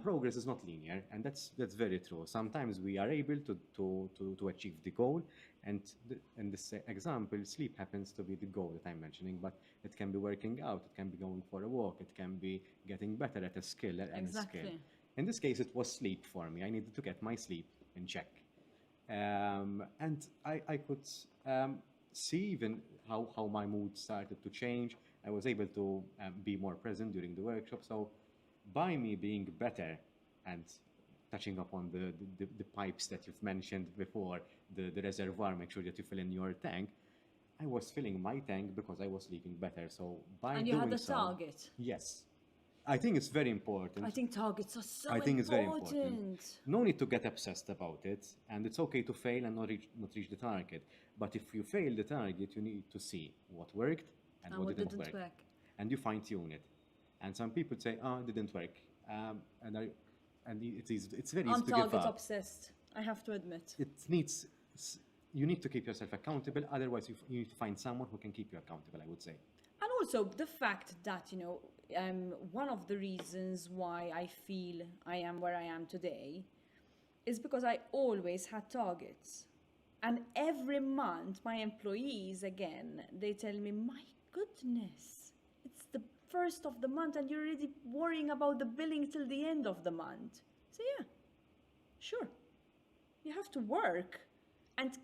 progress is not linear, and that's very true. Sometimes we are able to achieve the goal, and in this example, sleep happens to be the goal that I'm mentioning, but it can be working out, it can be going for a walk, it can be getting better at a skill. Exactly. In this case, it was sleep for me. I needed to get my sleep in check. And I could see even how my mood started to change. I was able to be more present during the workshop. So by me being better and touching upon the pipes that you've mentioned before, the reservoir, make sure that you fill in your tank, I was filling my tank because I was sleeping better. So by And you doing had a so, target. yes, I think it's very important. I think targets are so I think it's very important. important. No need to get obsessed about it, and it's okay to fail and not reach the target. But if you fail the target, you need to see what worked and what didn't work, and you fine tune it. And some people say, "Oh, it didn't work," and it's very easy I'm to give target up. obsessed, I have to admit. You need to keep yourself accountable. Otherwise, you need to find someone who can keep you accountable, I would say. And also the fact that, one of the reasons why I feel I am where I am today is because I always had targets. And every month, my employees, again, they tell me, my goodness, it's the first of the month and you're already worrying about the billing till the end of the month. So yeah, sure. You have to work and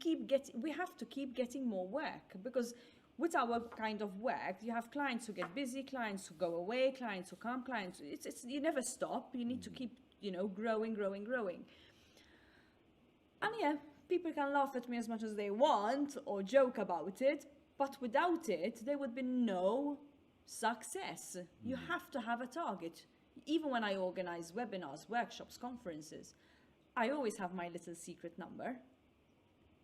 we have to keep getting more work, because with our kind of work, you have clients who get busy, clients who go away, clients who come, you never stop. You need to keep, growing. And yeah, people can laugh at me as much as they want or joke about it, but without it, there would be no success. You have to have a target. Even when I organize webinars, workshops, conferences, I always have my little secret number.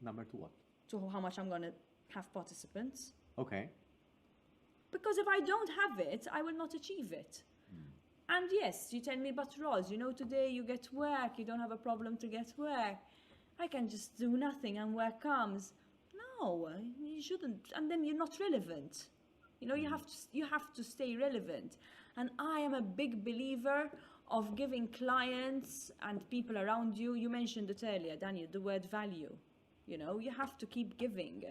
Number to what? To how much I'm going to have participants. Okay. Because if I don't have it, I will not achieve it. And yes, you tell me, but Ros, today you get work, you don't have a problem to get work. I can just do nothing and work comes. No, you shouldn't. And then you're not relevant. You have to stay relevant. And I am a big believer of giving clients and people around you. You mentioned it earlier, Daniel, the word value. You have to keep giving.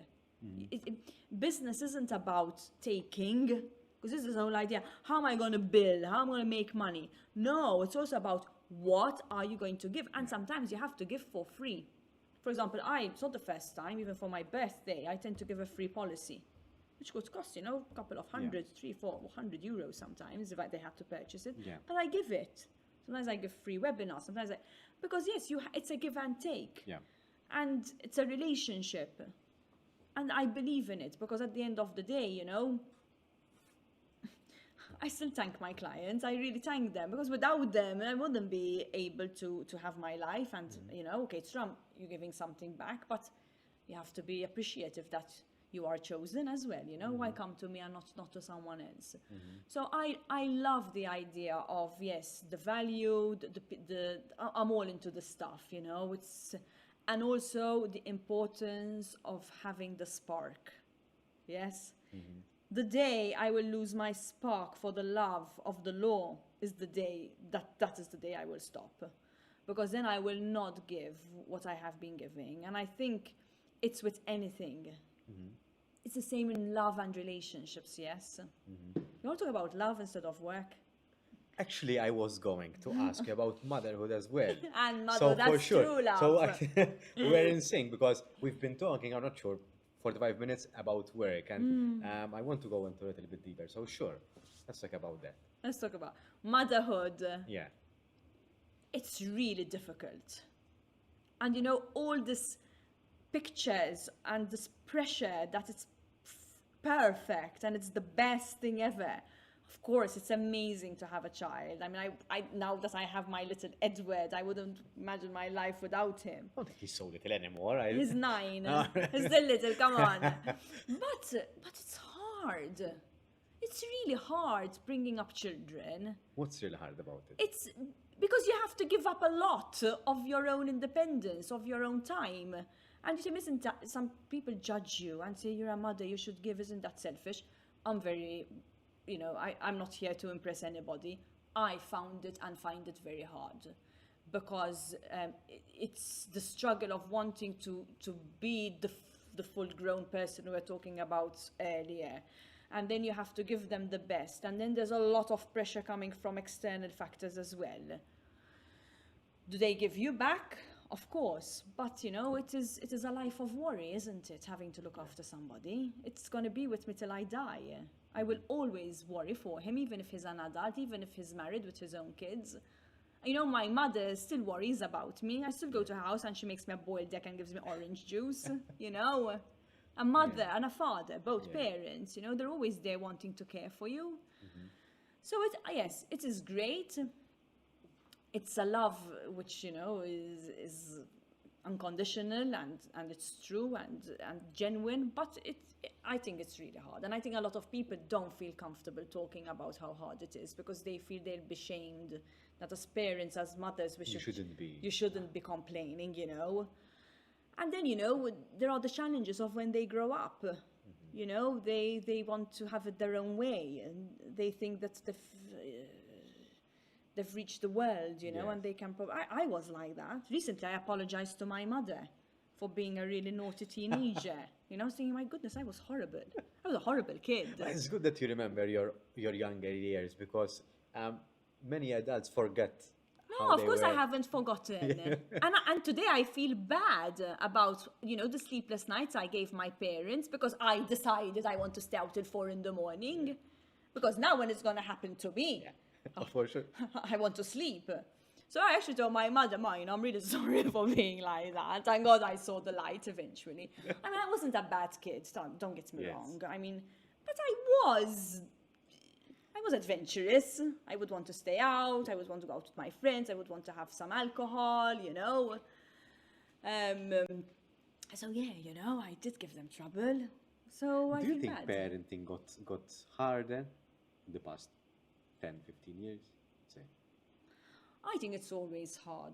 Business isn't about taking, because this is the whole idea. How am I going to bill? How am I going to make money? No, it's also about what are you going to give? And sometimes you have to give for free. For example, it's not the first time, even for my birthday, I tend to give a free policy, which could cost, a couple of hundred, 300-400 euros sometimes if they have to purchase it. Yeah. But I give it. Sometimes I give free webinars. Because yes, it's a give and take. Yeah. And it's a relationship. And I believe in it, because at the end of the day, I still thank my clients. I really thank them, because without them, I wouldn't be able to have my life. And, okay, it's true, you're giving something back, but you have to be appreciative that you are chosen as well. Why come to me and not to someone else? So I love the idea of, yes, the value, I'm all into the stuff, and also the importance of having the spark. Yes? The day I will lose my spark for the love of the law is the day that is the day I will stop. Because then I will not give what I have been giving. And I think it's with anything. It's the same in love and relationships, yes? You want to talk about love instead of work? Actually, I was going to ask you about motherhood as well. And mother, so that's for sure. true love. So we're in sync, because we've been talking, I'm not sure, 45 minutes about work, and I want to go into it a little bit deeper. So sure, let's talk about that. Let's talk about motherhood. Yeah. It's really difficult. And all these pictures and this pressure that it's perfect and it's the best thing ever. Of course, it's amazing to have a child. I mean, I now that I have my little Edward, I wouldn't imagine my life without him. I don't think he's so little anymore. He's 9. All right. He's still little, come on. But it's hard. It's really hard bringing up children. What's really hard about it? It's because you have to give up a lot of your own independence, of your own time. And you say, isn't that, some people judge you and say, you're a mother, you should give, isn't that selfish? I'm very, I'm not here to impress anybody. I found it and find it very hard because it's the struggle of wanting to be the full-grown person we were talking about earlier. And then you have to give them the best. And then there's a lot of pressure coming from external factors as well. Do they give you back? Of course. But, it is a life of worry, isn't it? Having to look after somebody. It's going to be with me till I die. I will always worry for him, even if he's an adult, even if he's married with his own kids. My mother still worries about me. I still go to her house and she makes me a boiled egg and gives me orange juice, A mother and a father, both parents, they're always there wanting to care for you. Mm-hmm. So yes, it is great. It's a love which, is unconditional and it's true and genuine, but I think it's really hard. And I think a lot of people don't feel comfortable talking about how hard it is because they feel they'll be shamed, that as parents, as mothers, you shouldn't be complaining, And then, there are the challenges of when they grow up. Mm-hmm. They want to have it their own way and they think that they've reached the world, and they can I was like that. Recently, I apologized to my mother for being a really naughty teenager. Thinking, my goodness, I was horrible. I was a horrible kid. It's good that you remember your younger years because many adults forget. No, of course I haven't forgotten. And today I feel bad about, the sleepless nights I gave my parents because I decided I want to stay out till 4 a.m. Because now when it's going to happen to me, for sure. I want to sleep. So I actually told my mother, I'm really sorry for being like that. Thank God I saw the light eventually. I mean, I wasn't a bad kid, don't get me wrong. I mean, but I was adventurous. I would want to stay out. I would want to go out with my friends. I would want to have some alcohol, So yeah, I did give them trouble. So I Do feel you think bad. parenting got harder in the past 10, 15 years? Say. I think it's always hard.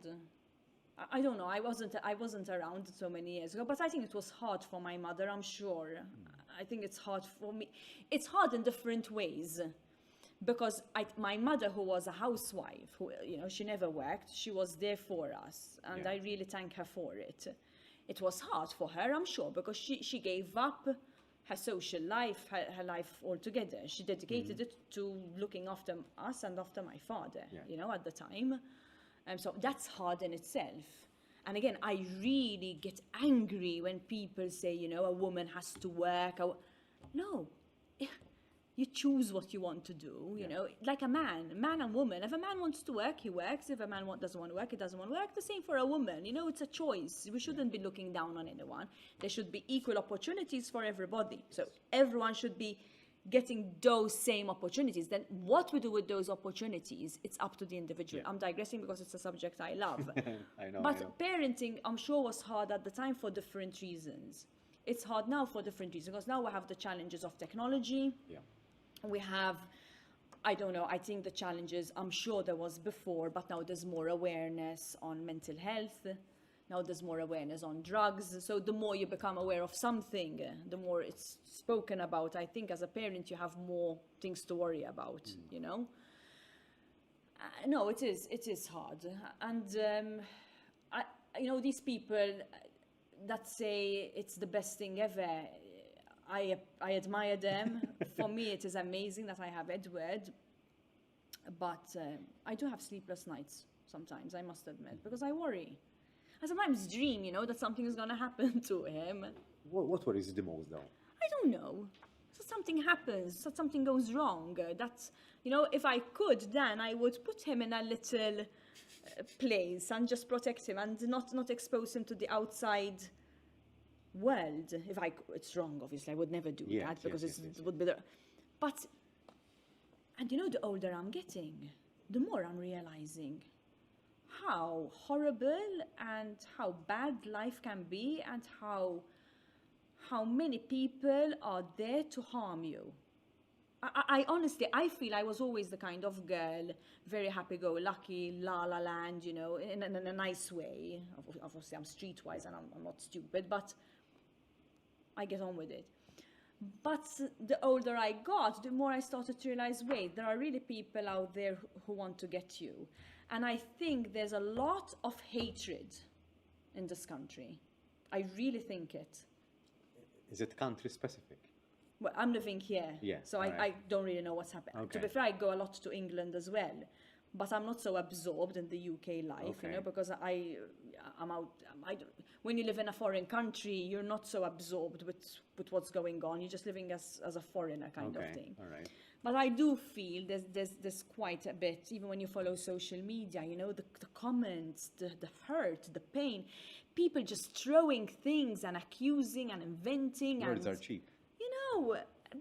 I don't know. I wasn't around so many years ago, but I think it was hard for my mother. I'm sure. I think it's hard for me. It's hard in different ways, because my mother, who was a housewife, who she never worked, she was there for us, and I really thank her for it. It was hard for her, I'm sure, because she gave up her social life, her life altogether. She dedicated it to looking after us and after my father, at the time. So that's hard in itself. And again, I really get angry when people say, a woman has to work. No, you choose what you want to do, like a man and woman. If a man wants to work, he works. If a man doesn't want to work, he doesn't want to work. The same for a woman, it's a choice. We shouldn't be looking down on anyone. There should be equal opportunities for everybody. So everyone should be getting those same opportunities. Then what we do with those opportunities, it's up to the individual. I'm digressing because it's a subject I love. I know. Parenting, I'm sure, was hard at the time for different reasons. It's hard now for different reasons, because now we have the challenges of technology. Yeah. We have, I don't know, I think the challenges, I'm sure there was before, but now there's more awareness on mental health. Now there's more awareness on drugs. So the more you become aware of something, the more it's spoken about. I think as a parent, you have more things to worry about, No, it is hard. And, these people that say it's the best thing ever, I admire them. For me, it is amazing that I have Edward. But I do have sleepless nights sometimes, I must admit, because I worry. I sometimes dream, that something is going to happen to him. What worries you the most, though? I don't know. So something happens, so something goes wrong. That's, if I could, then I would put him in a little place and just protect him and not expose him to the outside world. It's wrong, obviously. I would never do that because it would be there. But And the older I'm getting, the more I'm realizing how horrible and how bad life can be, and how many people are there to harm you. I honestly, I feel I was always the kind of girl, very happy-go-lucky, la land, in a nice way. Obviously, I'm streetwise and I'm not stupid, but I get on with it. But the older I got, the more I started to realize, wait, there are really people out there who want to get you. And I think there's a lot of hatred in this country. I really think it. Is it country specific? Well, I'm living here, Yeah, so alright. I don't really know what's happening. Okay. To be fair, I go a lot to England as well, but I'm not so absorbed in the UK life, Okay. because I'm out. When you live in a foreign country, you're not so absorbed with what's going on. You're just living as a foreigner kind of thing. All right. But I do feel there's quite a bit, even when you follow social media, the comments, the hurt, the pain, people just throwing things and accusing and inventing. Words and, are cheap.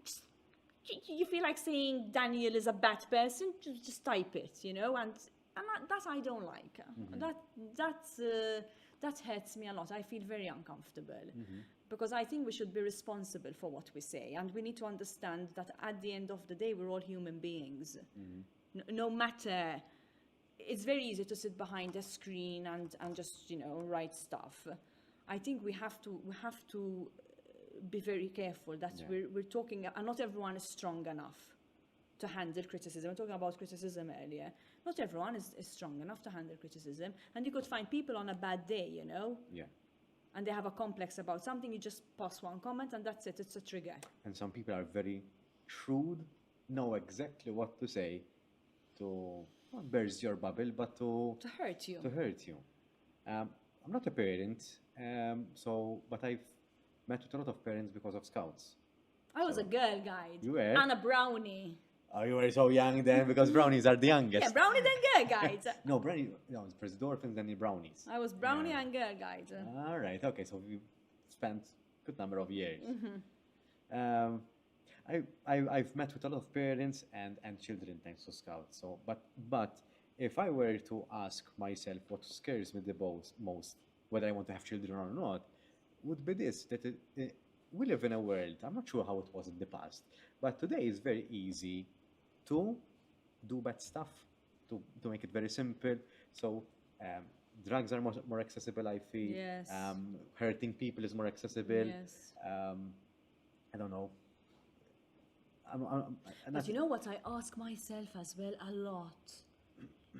just, you feel like saying Daniel is a bad person, just type it, and that I don't like. That hurts me a lot. I feel very uncomfortable because I think we should be responsible for what we say, and we need to understand that at the end of the day, we're all human beings. No matter, it's very easy to sit behind a screen and just write stuff. I think we have to be very careful that we're talking, and not everyone is strong enough to handle criticism. We're talking about criticism earlier. Not everyone is strong enough to handle criticism, and you could find people on a bad day, Yeah. and they have a complex about something. You just pass one comment and that's it. It's a trigger. And some people are very shrewd, know exactly what to say to not burst your bubble, but to hurt you. I'm not a parent, but I've met with a lot of parents because of Scouts. I was a girl guide. You were? And a brownie. Oh, you were so young then, because brownies are the youngest. Yeah, brownie then girl guide. No, brownie, it's first orphans, then the brownies. I was brownie and girl guide. All right, okay, so we spent a good number of years. I've met with a lot of parents and children thanks to Scouts. So, but if I were to ask myself what scares me the most, whether I want to have children or not, would be this: that we live in a world. I'm not sure how it was in the past, but today it's very easy to do bad stuff. To make it very simple. So drugs are more accessible, I feel. Yes. Hurting people is more accessible. Yes. I don't know. But you know what I ask myself as well a lot?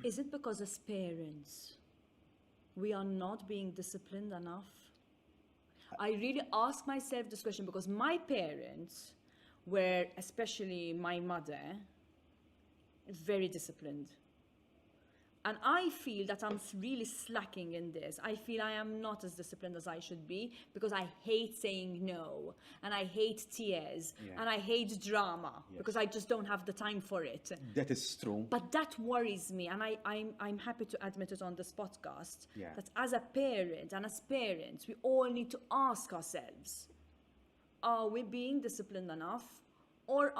Is it because as parents, we are not being disciplined enough? I really ask myself this question because my parents were, especially my mother, very disciplined. And I feel that I'm really slacking in this. I feel I am not as disciplined as I should be because I hate saying no, and I hate tears, and I hate drama because I just don't have the time for it. That is true. But that worries me, and I'm happy to admit it on this podcast, Yeah. that as a parent and as parents, we all need to ask ourselves, are we being disciplined enough, or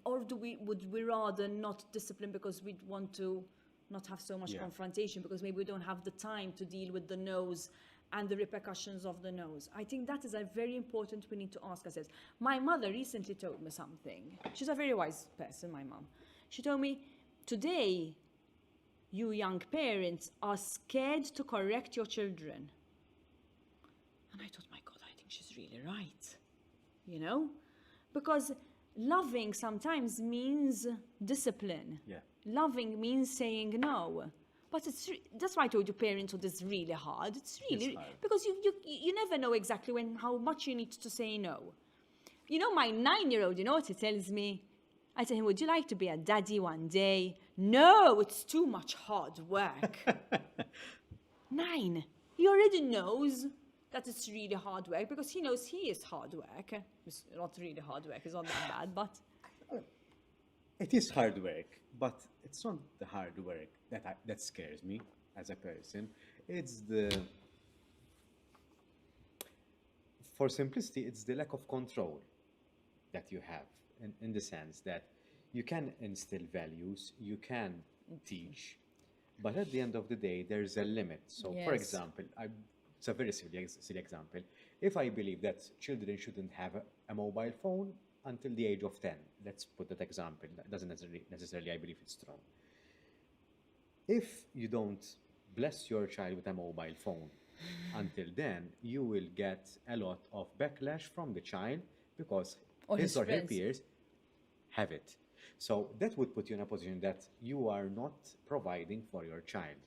would we rather not discipline because we want to not have so much confrontation, because maybe we don't have the time to deal with the no's and the repercussions of the no's. I think that is a very important we need to ask ourselves. My mother recently told me something. She's a very wise person, my mom. She told me, today, you young parents are scared to correct your children. And I thought, my God, I think she's really right. Because loving sometimes means discipline. Yeah. Loving means saying no. But that's why I told you parenthood is really hard. It's really hard. because you never know exactly how much you need to say no. My 9-year-old, you know what he tells me? I tell him, would you like to be a daddy one day? No, it's too much hard work. 9. He already knows that it's really hard work because he knows he is hard work. It's not really hard work, it's not that bad, but... It is hard work, but it's not the hard work that scares me as a person. It's for simplicity, it's the lack of control that you have, in the sense that you can instill values, you can teach, but at the end of the day, there's a limit. So, for Yes. example, it's a very silly example. If I believe that children shouldn't have a mobile phone until the age of 10, let's put that example. That doesn't necessarily I believe it's true. If you don't bless your child with a mobile phone until then, you will get a lot of backlash from the child because Or his his or her friends. peers have it. So that would put you in a position that you are not providing for your child.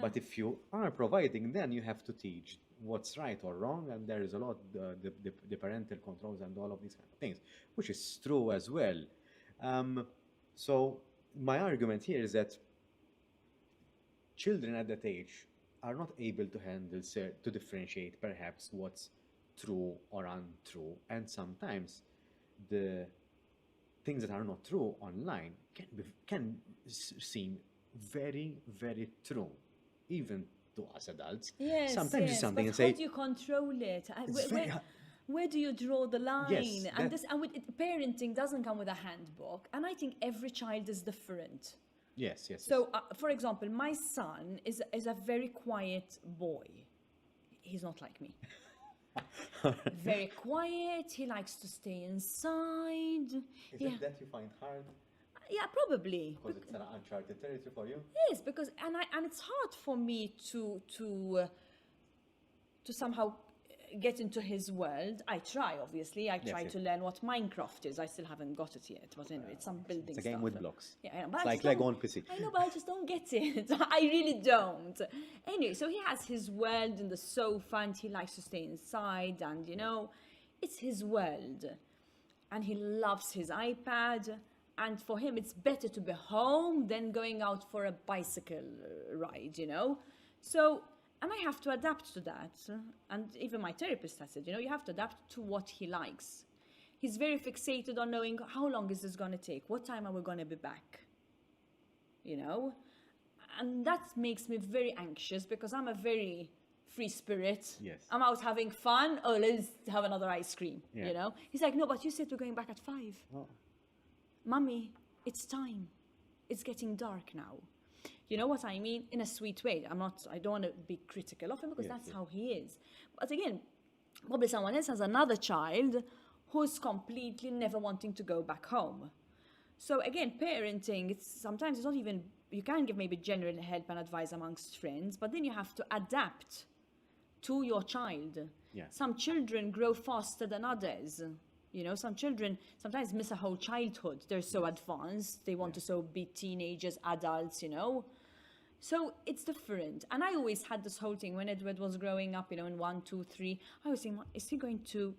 But if you are providing, then you have to teach what's right or wrong, and there is a lot the parental controls and all of these kind of things, which is true as well. So my argument here is that children at that age are not able to handle to differentiate perhaps what's true or untrue, and sometimes the things that are not true online can seem very, very true, even to us adults. Yes, Sometimes yes, it's something but and how say, do you control it? It's very hard. Where do you draw the line? Yes, and that- this and parenting doesn't come with a handbook, and I think every child is different. yes, yes. So, for example, my son is a very quiet boy. He's not like me. Very quiet. He likes to stay inside. Is Yeah, it that you find hard yeah, probably. because it's an uncharted territory for you? Yes, because and it's hard for me to somehow get into his world. I try, obviously. I try yes. to learn what Minecraft is. I still haven't got it yet, but anyway, it's some building It's a game stuff. with blocks. Yeah, I know, but It's I like just Lego don't- on PC. I know, but I just don't get it. I really don't. Anyway, so he has his world in the sofa, and he likes to stay inside, and it's his world, and he loves his iPad. And for him, it's better to be home than going out for a bicycle ride, So, and I have to adapt to that. And even my therapist has said, you have to adapt to what he likes. He's very fixated on knowing how long is this going to take? What time are we going to be back? And that makes me very anxious because I'm a very free spirit. Yes. I'm out having fun. Oh, let's have another ice cream, Yeah. He's like, no, but you said we're going back at 5. Oh. Mummy, it's time. It's getting dark now. You know what I mean? In a sweet way. I don't want to be critical of him because Yes, that's yes. how he is. But again, probably someone else has another child who's completely never wanting to go back home. So again, parenting, sometimes it's not even, you can give maybe general help and advice amongst friends, but then you have to adapt to your child. Yeah. Some children grow faster than others. Some children sometimes miss a whole childhood. They're so advanced. They want to so be teenagers, adults, So it's different. And I always had this whole thing when Edward was growing up, in 1, 2, 3. I was thinking, is he going to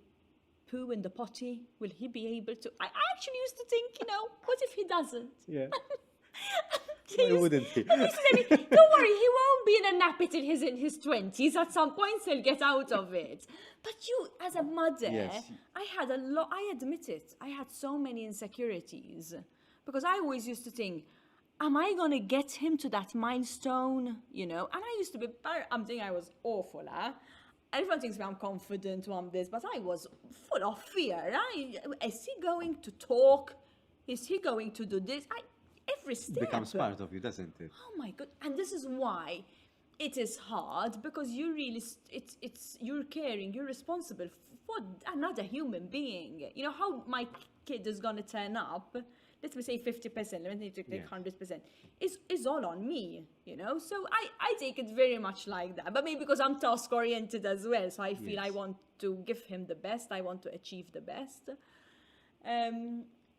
poo in the potty? Will he be able to? I actually used to think, what if he doesn't? Yeah. He Why wouldn't he? and this is, don't worry, he won't be in a nappy till he's in his 20s. At some point, he'll get out of it. But you, as a mother, Yes. I admit it, I had so many insecurities. Because I always used to think, am I going to get him to that milestone? And I used to be, I'm thinking I was awful, Everyone thinks I'm confident, I'm this, but I was full of fear. Is he going to talk? Is he going to do this? Every step Becomes part of you, doesn't it? Oh my god! And this is why it is hard because you really you're caring, you're responsible for another human being. How my kid is gonna turn up. Let me say 50%. Let me take 100%. Is all on me. So I take it very much like that. But maybe because I'm task oriented as well, so I feel I Yes. want to give him the best. I want to achieve the best.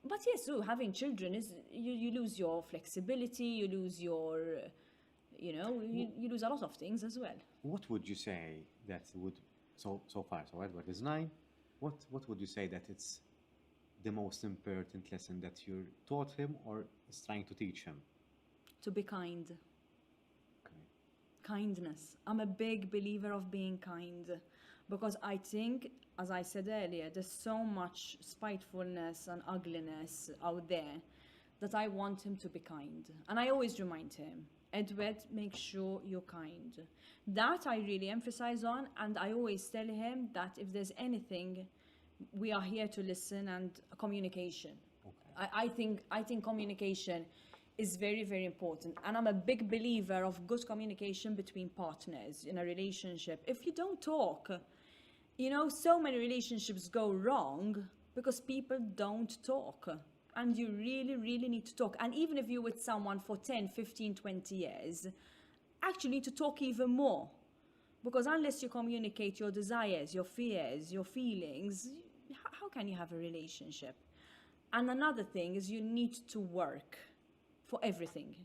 But yes, so having children is you lose your flexibility, you lose your, you lose a lot of things as well. What would you say that would so far? So Edward is 9. What would you say that it's the most important lesson that you taught him or is trying to teach him? To be kind. Okay. Kindness. I'm a big believer of being kind because I think, as I said earlier, there's so much spitefulness and ugliness out there that I want him to be kind. And I always remind him, Edward, make sure you're kind. That I really emphasize on, and I always tell him that if there's anything, we are here to listen and communication. Okay. I think communication is very, very important. And I'm a big believer of good communication between partners in a relationship. If you don't talk, so many relationships go wrong because people don't talk. And you really, really need to talk. And even if you're with someone for 10, 15, 20 years, actually need to talk even more. Because unless you communicate your desires, your fears, your feelings, how can you have a relationship? And another thing is you need to work for everything.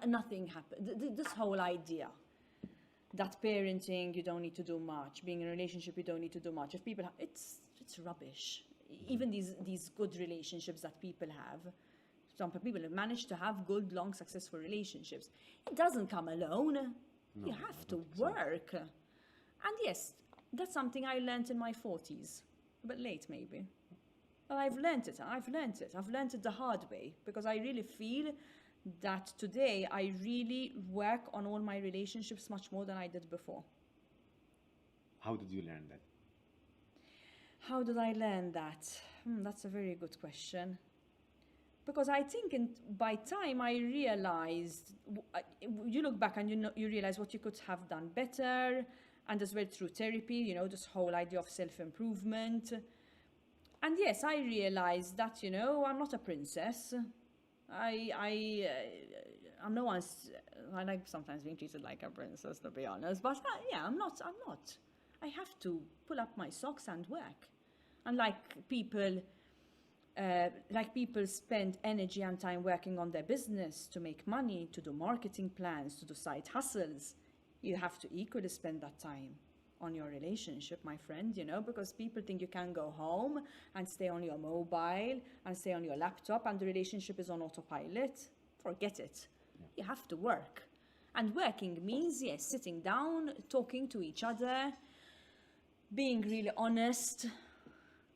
Nothing happens. This whole idea that parenting, you don't need to do much. Being in a relationship, you don't need to do much. If people, it's rubbish. Even these good relationships that people have, some people have managed to have good, long, successful relationships. It doesn't come alone. No, you have to work. So. And yes, that's something I learned in my 40s, a bit late maybe. But I've learned it. I've learned it the hard way, because I really feel that today I really work on all my relationships much more than I did before. How did you learn that? How did I learn that? That's a very good question. Because I think by time I realized, you look back and you realize what you could have done better, and as well through therapy, this whole idea of self-improvement. And yes, I realized that, I'm not a princess. I'm no one's, I like sometimes being treated like a princess, to be honest, but I'm not. I have to pull up my socks and work. And like people spend energy and time working on their business to make money, to do marketing plans, to do side hustles, you have to equally spend that time on your relationship, my friend, because people think you can go home and stay on your mobile and stay on your laptop and the relationship is on autopilot. Forget it. Yeah. You have to work. And working means, yes, sitting down, talking to each other, being really honest.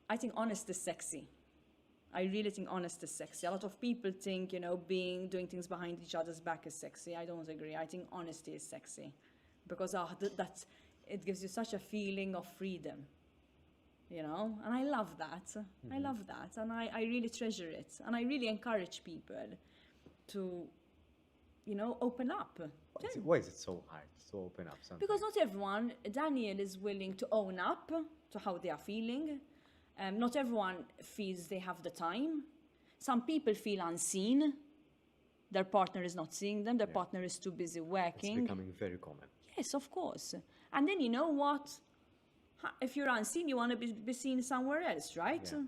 I think honest is sexy. I really think honest is sexy. A lot of people think, doing things behind each other's back is sexy. I don't agree. I think honesty is sexy because it gives you such a feeling of freedom, and I love that. Mm-hmm. I love that, and I really treasure it, and I really encourage people to, open up. Why is it so hard to open up something? Because not everyone, Daniel, is willing to own up to how they are feeling. Not everyone feels they have the time. Some people feel unseen. Their partner is not seeing them. Their partner is too busy working. It's becoming very common. Yes, of course. And then you know what? If you're unseen, you want to be seen somewhere else, right? Yeah.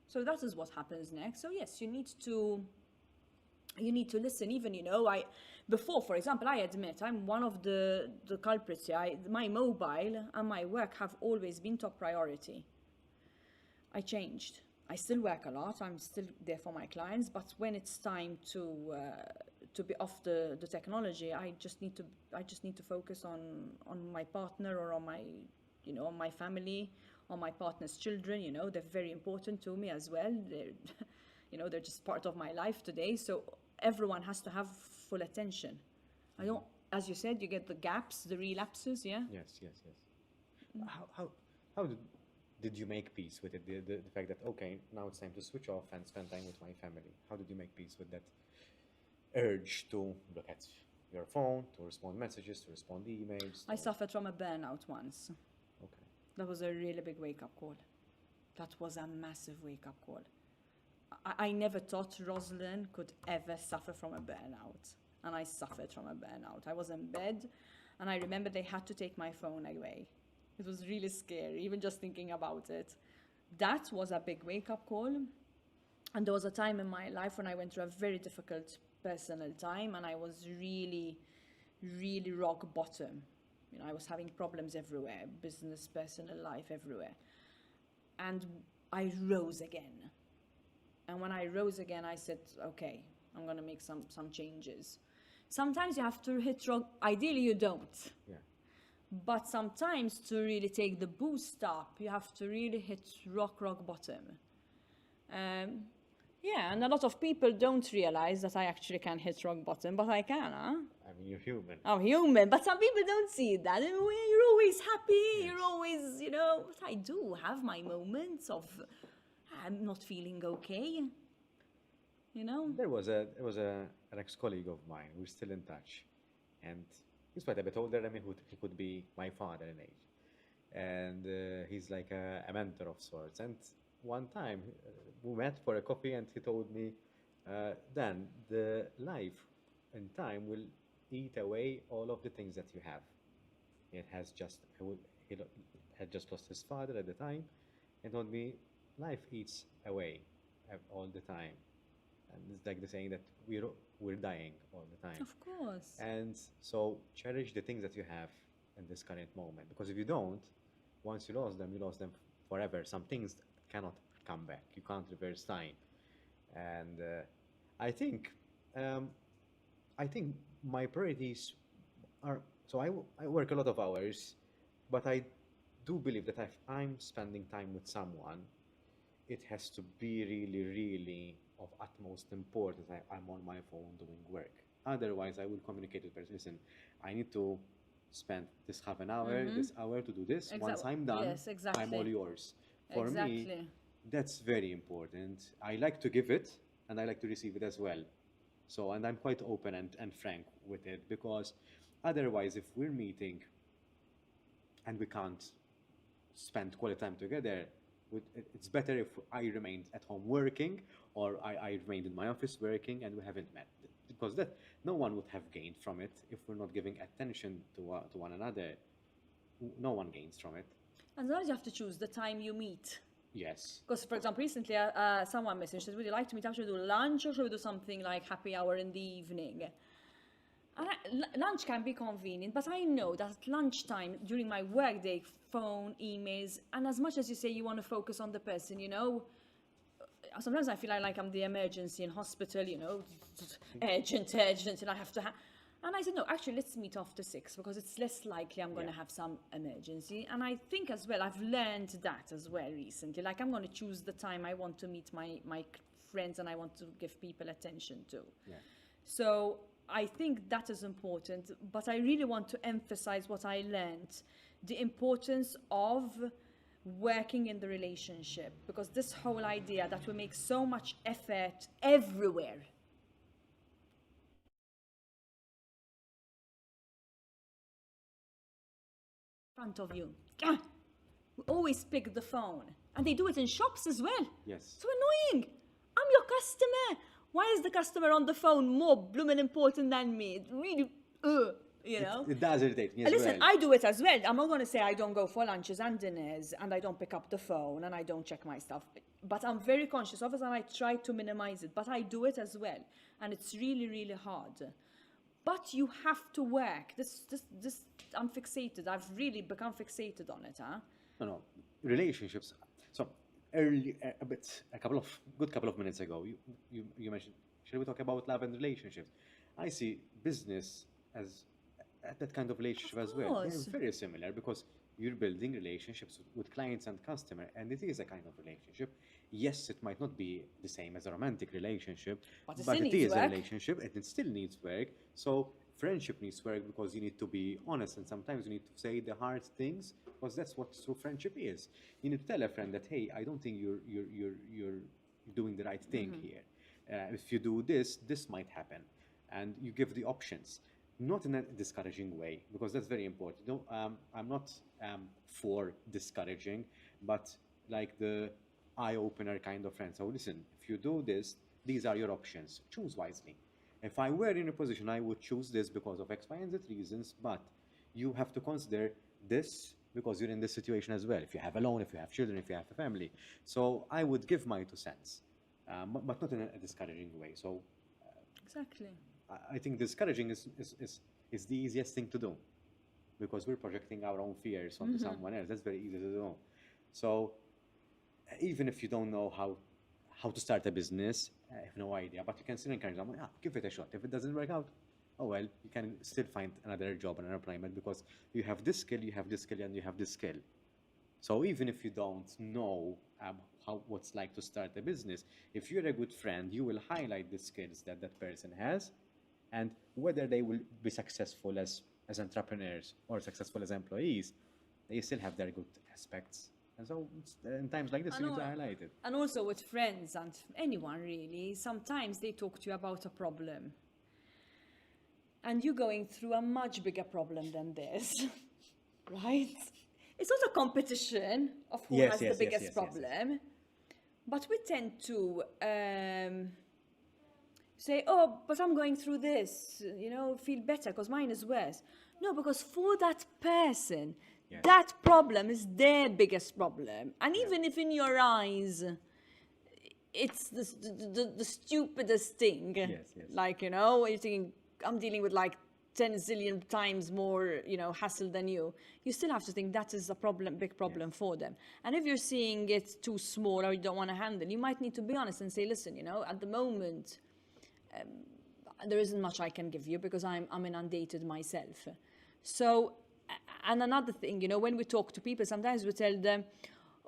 So that is what happens next. So yes, you need to listen. Even, before, for example, I admit I'm one of the culprits here. My mobile and my work have always been top priority. I changed. I still work a lot. I'm still there for my clients, but when it's time to be off the technology, I just need to focus on my partner or on my, on my family, on my partner's children. They're very important to me as well. They're just part of my life today. So everyone has to have full attention. As you said, you get the gaps, the relapses. Yeah. Yes. How did you make peace with it? The fact that, okay, now it's time to switch off and spend time with my family. How did you make peace with that urge to look at your phone, to respond messages, to respond emails? I suffered from a burnout once. Okay. That was a really big wake-up call. That was a massive wake-up call. I never thought Roselyn could ever suffer from a burnout. And I suffered from a burnout. I was in bed, and I remember they had to take my phone away. It was really scary, even just thinking about it. That was a big wake-up call. And there was a time in my life when I went through a very difficult personal time, and I was really, really rock bottom. I was having problems everywhere, business, personal life, everywhere. And I rose again. And when I rose again, I said, okay, I'm going to make some changes. Sometimes you have to hit rock. Ideally, you don't. Yeah. But sometimes to really take the boost up, you have to really hit rock bottom. And a lot of people don't realize that I actually can hit rock bottom, but I can, huh? I mean, you're human. I'm human, but some people don't see that. You're always happy, yes. You're always, but I do have my moments of I'm not feeling okay. you know? An ex-colleague of mine who's still in touch, and he's quite a bit older than me. He could be my father in age, and he's like a mentor of sorts. And one time we met for a coffee, and he told me, Dan, the life in time will eat away all of the things that you have. It has just he had just lost his father at the time, and told me life eats away all the time, and it's like the saying that we're dying all the time. Of course. And so cherish the things that you have in this current moment, because if you don't, once you lost them forever. Some things cannot come back. You can't reverse time, and um, I think my priorities are so I work a lot of hours, but I do believe that if I'm spending time with someone, it has to be really, really of utmost importance. I'm on my phone doing work. Otherwise, I will communicate with the person. Listen, I need to spend this half an hour, this hour to do this. Once I'm done, Yes, exactly. I'm all yours. For me, Exactly. that's very important. I like to give it and I like to receive it as well. So, and I'm quite open and frank with it, because otherwise, if we're meeting and we can't spend quality time together, it's better if I remained at home working, or I remained in my office working and we haven't met. Because that no one would have gained from it if we're not giving attention to one another. No one gains from it. And sometimes you have to choose the time you meet. Yes. Because, for example, recently someone messaged, said, would you like to meet up? Should we do lunch or should we do something like happy hour in the evening? And lunch can be convenient, but I know that at lunchtime, during my workday, phone, emails, and as much as you say you want to focus on the person, you know, sometimes I feel like I'm the emergency in hospital, you know, urgent, and I have to and I said, no, actually, let's meet after 6 because it's less likely I'm going to have some emergency. And I think as well, I've learned that as well recently. Like, I'm going to choose the time I want to meet my friends and I want to give people attention to. Yeah. So I think that is important. But I really want to emphasize what I learned, the importance of working in the relationship. Because this whole idea that we make so much effort everywhere, front of you. We always pick the phone. And they do it in shops as well. Yes. So annoying. I'm your customer. Why is the customer on the phone more blooming important than me? It really, you know? It does irritate me as Listen, well. I do it as well. I'm not going to say I don't go for lunches and dinners and I don't pick up the phone and I don't check my stuff. But I'm very conscious of it and I try to minimize it. But I do it as well. And it's really, really hard. But you have to work. This, I'm fixated. I've really become fixated on it, huh? No, relationships. So early, a couple of minutes ago, you mentioned, shall we talk about love and relationships? I see business as that kind of relationship as well. course. They're very similar because you're building relationships with clients and customer, and it is a kind of relationship. Yes, it might not be the same as a romantic relationship, But it but still it needs is a work. relationship and it still needs work. So friendship needs work because you need to be honest, and sometimes you need to say the hard things because that's what true friendship is. You need to tell a friend that, hey, I don't think you're doing the right thing here. If you do this, this might happen, and you give the options, not in a discouraging way, because that's very important. No, I'm not for discouraging, but like the eye-opener kind of friend. So listen, if you do this, these are your options. Choose wisely. If I were in a position, I would choose this because of X, Y, and Z reasons, but you have to consider this because you're in this situation as well. If you have a loan, if you have children, if you have a family. So I would give my 2 cents, but not in a discouraging way. So Exactly. I think discouraging is the easiest thing to do because we're projecting our own fears onto someone else. That's very easy to do. So even if you don't know how to start a business, I have no idea, but you can still encourage them, give it a shot. If it doesn't work out, oh well, you can still find another job, another employment, because you have this skill, you have this skill, and you have this skill. So even if you don't know what's like to start a business, if you're a good friend, you will highlight the skills that that person has, and whether they will be successful as entrepreneurs or successful as employees, they still have their good aspects. And so in times like this, you need to highlight it. And also with friends and anyone really, sometimes they talk to you about a problem. And you're going through a much bigger problem than this, right? It's not a competition of who has the biggest problem. But we tend to say, oh, but I'm going through this, feel better because mine is worse. No, because for that person, that problem is their biggest problem. And even if in your eyes, it's the stupidest thing. Like, you're thinking, I'm dealing with like 10 zillion times more, hassle than you. You still have to think that is a problem, big problem for them. And if you're seeing it too small or you don't want to handle, you might need to be honest and say, listen, at the moment, there isn't much I can give you because I'm inundated myself. So, and another thing, when we talk to people, sometimes we tell them,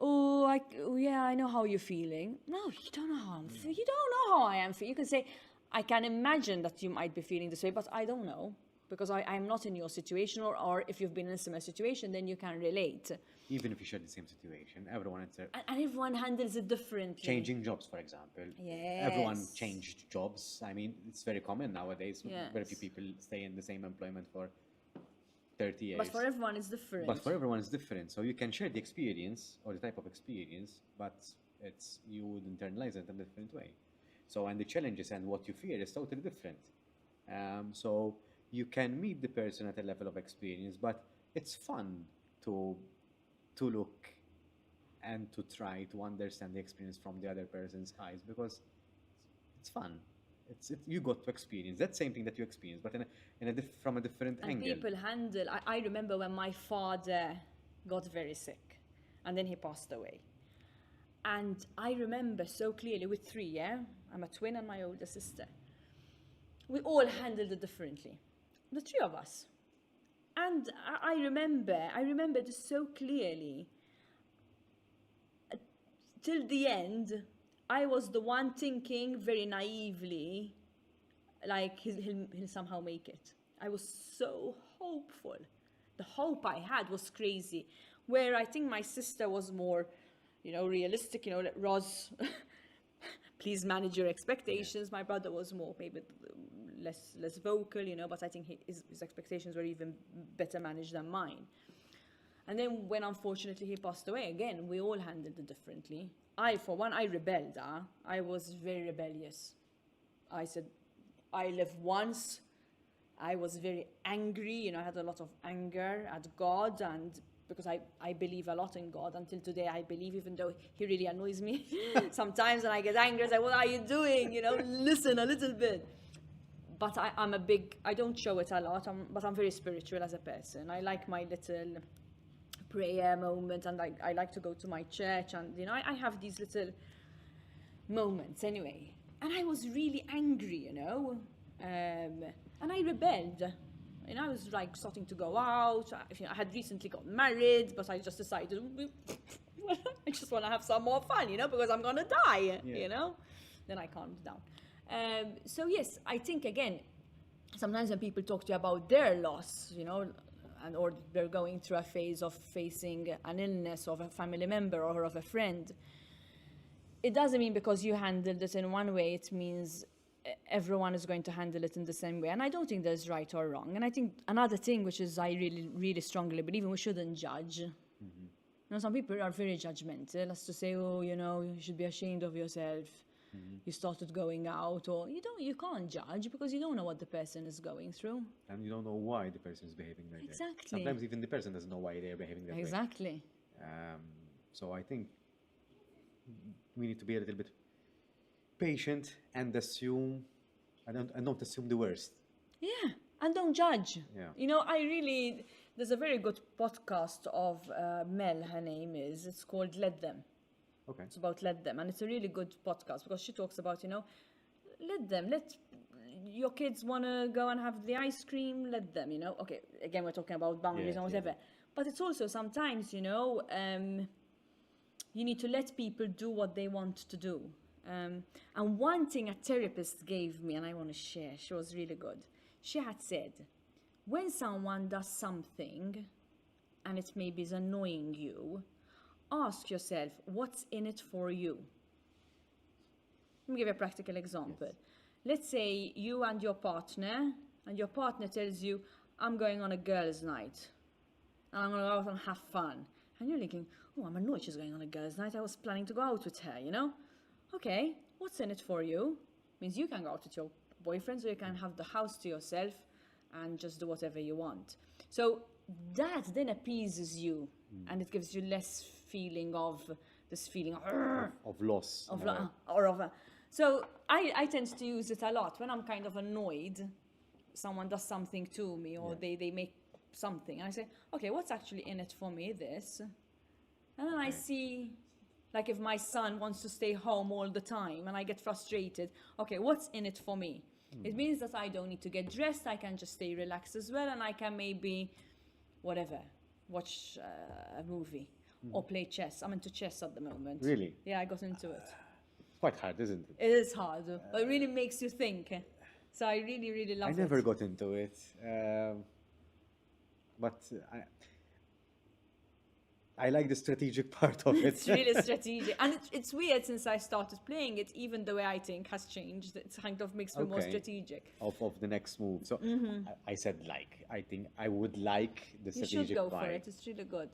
I know how you're feeling. No, you don't know how I'm feeling. You don't know how I am feeling. You can say, I can imagine that you might be feeling this way, but I don't know because I'm not in your situation, or if you've been in a similar situation, then you can relate. Even if you share the same situation, everyone and everyone handles it differently. Changing jobs, for example. Yes. Everyone changed jobs. I mean, it's very common nowadays. Very few people stay in the same employment for 30 years. But for everyone, it's different. So you can share the experience or the type of experience, but you would internalize it in a different way. So, and the challenges and what you fear is totally different. So you can meet the person at a level of experience, but it's fun to look and to try to understand the experience from the other person's eyes because it's fun. You got to experience that same thing that you experienced, but from a different angle. And people handle. I remember when my father got very sick, and then he passed away. And I remember so clearly with 3, I'm a twin and my older sister. We all handled it differently, the 3 of us. And I remember this so clearly. Till the end, I was the one thinking very naively, like he'll somehow make it. I was so hopeful. The hope I had was crazy. Where I think my sister was more, realistic, Ros, please manage your expectations. My brother was more maybe less vocal, but I think his expectations were even better managed than mine. And then when unfortunately he passed away, again, we all handled it differently. For one, I rebelled. I was very rebellious. I said, I live once. I was very angry. I had a lot of anger at God, and because I believe a lot in God. Until today, I believe, even though he really annoys me sometimes, and I get angry. I say, what are you doing? Listen a little bit. But I don't show it a lot, but I'm very spiritual as a person. I like my little prayer moment, and I like to go to my church, and I have these little moments anyway. And I was really angry, and I rebelled. I was like starting to go out. I had recently got married, but I just decided I just want to have some more fun, because I'm gonna die, Then I calmed down. So yes, I think again, sometimes when people talk to you about their loss, or they're going through a phase of facing an illness of a family member or of a friend, it doesn't mean because you handled it in one way, it means everyone is going to handle it in the same way. And I don't think there's right or wrong. And I think another thing, which is I really, really strongly believe in, we shouldn't judge. Mm-hmm. Some people are very judgmental, as to say, you should be ashamed of yourself. Mm-hmm. You started going out, or you can't judge because you don't know what the person is going through. And you don't know why the person is behaving like that. Exactly. Sometimes even the person doesn't know why they're behaving that way. Exactly. So I think we need to be a little bit patient and assume, and don't assume the worst. Yeah, and don't judge. Yeah. There's a very good podcast of Mel, her name is. It's called Let Them. Okay. It's about let them, and it's a really good podcast because she talks about, let your kids want to go and have the ice cream, let them, Okay, again, we're talking about boundaries and whatever. Yeah. But it's also sometimes, you need to let people do what they want to do. And one thing a therapist gave me, and I want to share, she was really good. She had said, when someone does something and it maybe is annoying you, ask yourself, what's in it for you? Let me give you a practical example. Yes. Let's say you and your partner tells you, I'm going on a girls' night, and I'm going to go out and have fun. And you're thinking, oh, I'm annoyed she's going on a girls' night. I was planning to go out with her, you know? Okay, what's in it for you? Means you can go out with your boyfriend, so you can have the house to yourself and just do whatever you want. So that then appeases you, and it gives you less feeling of this feeling Of loss. so I tend to use it a lot when I'm kind of annoyed. Someone does something to me, or they make something, and I say, okay, what's actually in it for me, this? And then I see, like, if my son wants to stay home all the time and I get frustrated, okay, what's in it for me? It means that I don't need to get dressed, I can just stay relaxed as well, and I can maybe, whatever, watch a movie or play chess. I'm into chess at the moment. Really? Yeah, I got into it. It's quite hard, isn't it? It is hard, but it really makes you think. So I really, really love it. I never got into it. But I like the strategic part of it. It's really strategic. And it's weird, since I started playing it, even the way I think has changed. It kind of makes me more strategic. Of the next move. So I said I think I would like the You strategic should go part. for it. It's really good.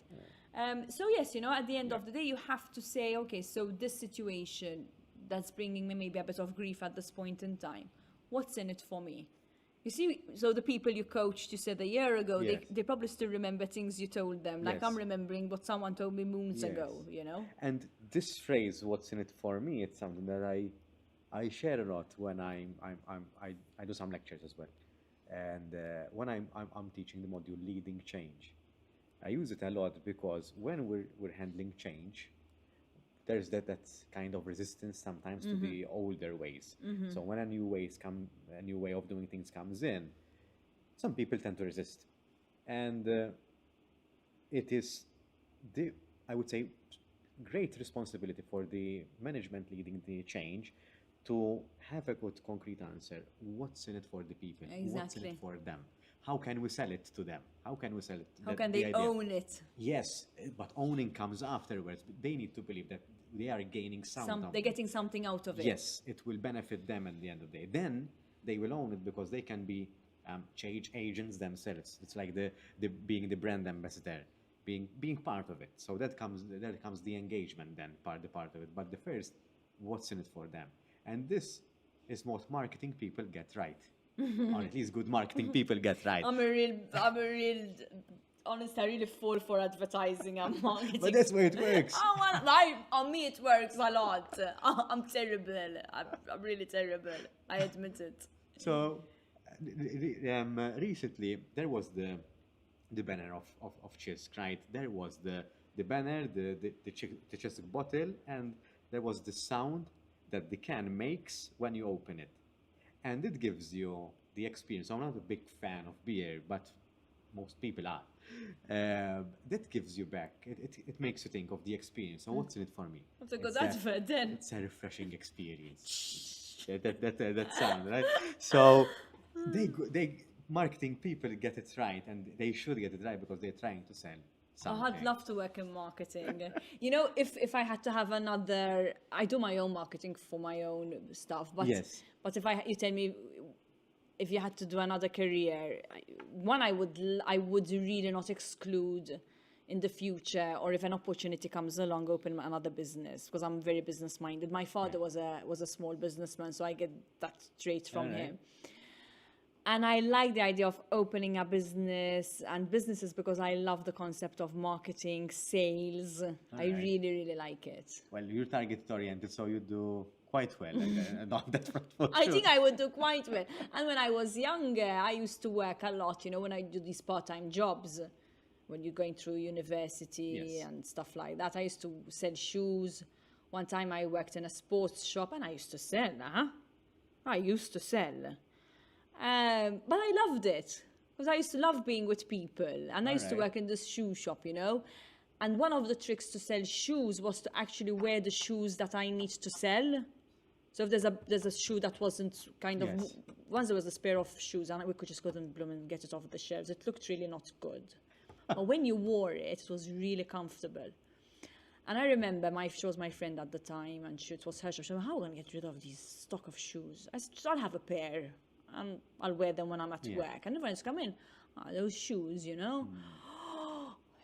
So yes, at the end of the day, you have to say, okay, so this situation that's bringing me maybe a bit of grief at this point in time, what's in it for me? You see, so the people you coached, you said a year ago, they probably still remember things you told them. Like I'm remembering what someone told me moons ago, And this phrase, "what's in it for me," it's something that I share a lot when I do some lectures as well, and when I'm teaching the module Leading Change, I use it a lot because when we're handling change, there's that kind of resistance sometimes to the older ways. So when a new way of doing things comes in, some people tend to resist, and it is I would say great responsibility for the management leading the change to have a good concrete answer. What's in it for the people? What's in it for them? How can we sell it to them? How can we sell it? How can they own it? Yes, but owning comes afterwards. They need to believe that they are gaining they're getting something out of it. Yes, it will benefit them at the end of the day. Then they will own it because they can be change agents themselves. It's like the being the brand ambassador, being part of it. So that comes the engagement then part of it. But the first, what's in it for them? And this is what marketing people get right. Or at least good marketing people get right. I'm a real honestly, I really fall for advertising and marketing. But that's where it works. On me, it works a lot. I'm terrible. I'm really terrible. I admit it. So, recently, there was the banner of Chisk, right? There was the banner, the Chisk bottle, and there was the sound that the can makes when you open it. And it gives you the experience. I'm not a big fan of beer, but most people are. That gives you back. It makes you think of the experience. So what's in it for me? That's a good advert then. It's a refreshing experience. that sound, right? So they marketing people get it right, and they should get it right because they're trying to sell something. I'd love to work in marketing. If I had to have another, I do my own marketing for my own stuff. But yes. But you tell me, if you had to do another career, one I would really not exclude in the future, or if an opportunity comes along, open another business, because I'm very business minded. My father was a small businessman, so I get that trait from him. And I like the idea of opening a business and businesses because I love the concept of marketing, sales. I really, really like it. Well, you're target oriented, so you do quite well on that front. I think I would do quite well. And when I was younger, I used to work a lot, when I do these part-time jobs, when you're going through university and stuff like that. I used to sell shoes. One time I worked in a sports shop and I used to sell. I used to sell. But I loved it because I used to love being with people, and I used to work in this shoe shop, And one of the tricks to sell shoes was to actually wear the shoes that I need to sell. So if there's a shoe that wasn't kind of, once there was a pair of shoes and we could just go and get it off the shelves, it looked really not good. But when you wore it, it was really comfortable. And I remember she was my friend at the time, and it was her shop. She said, how am I going to get rid of these stock of shoes? I said, I'll have a pair, and I'll wear them when I'm at work. And everyone's come in, those shoes, you know.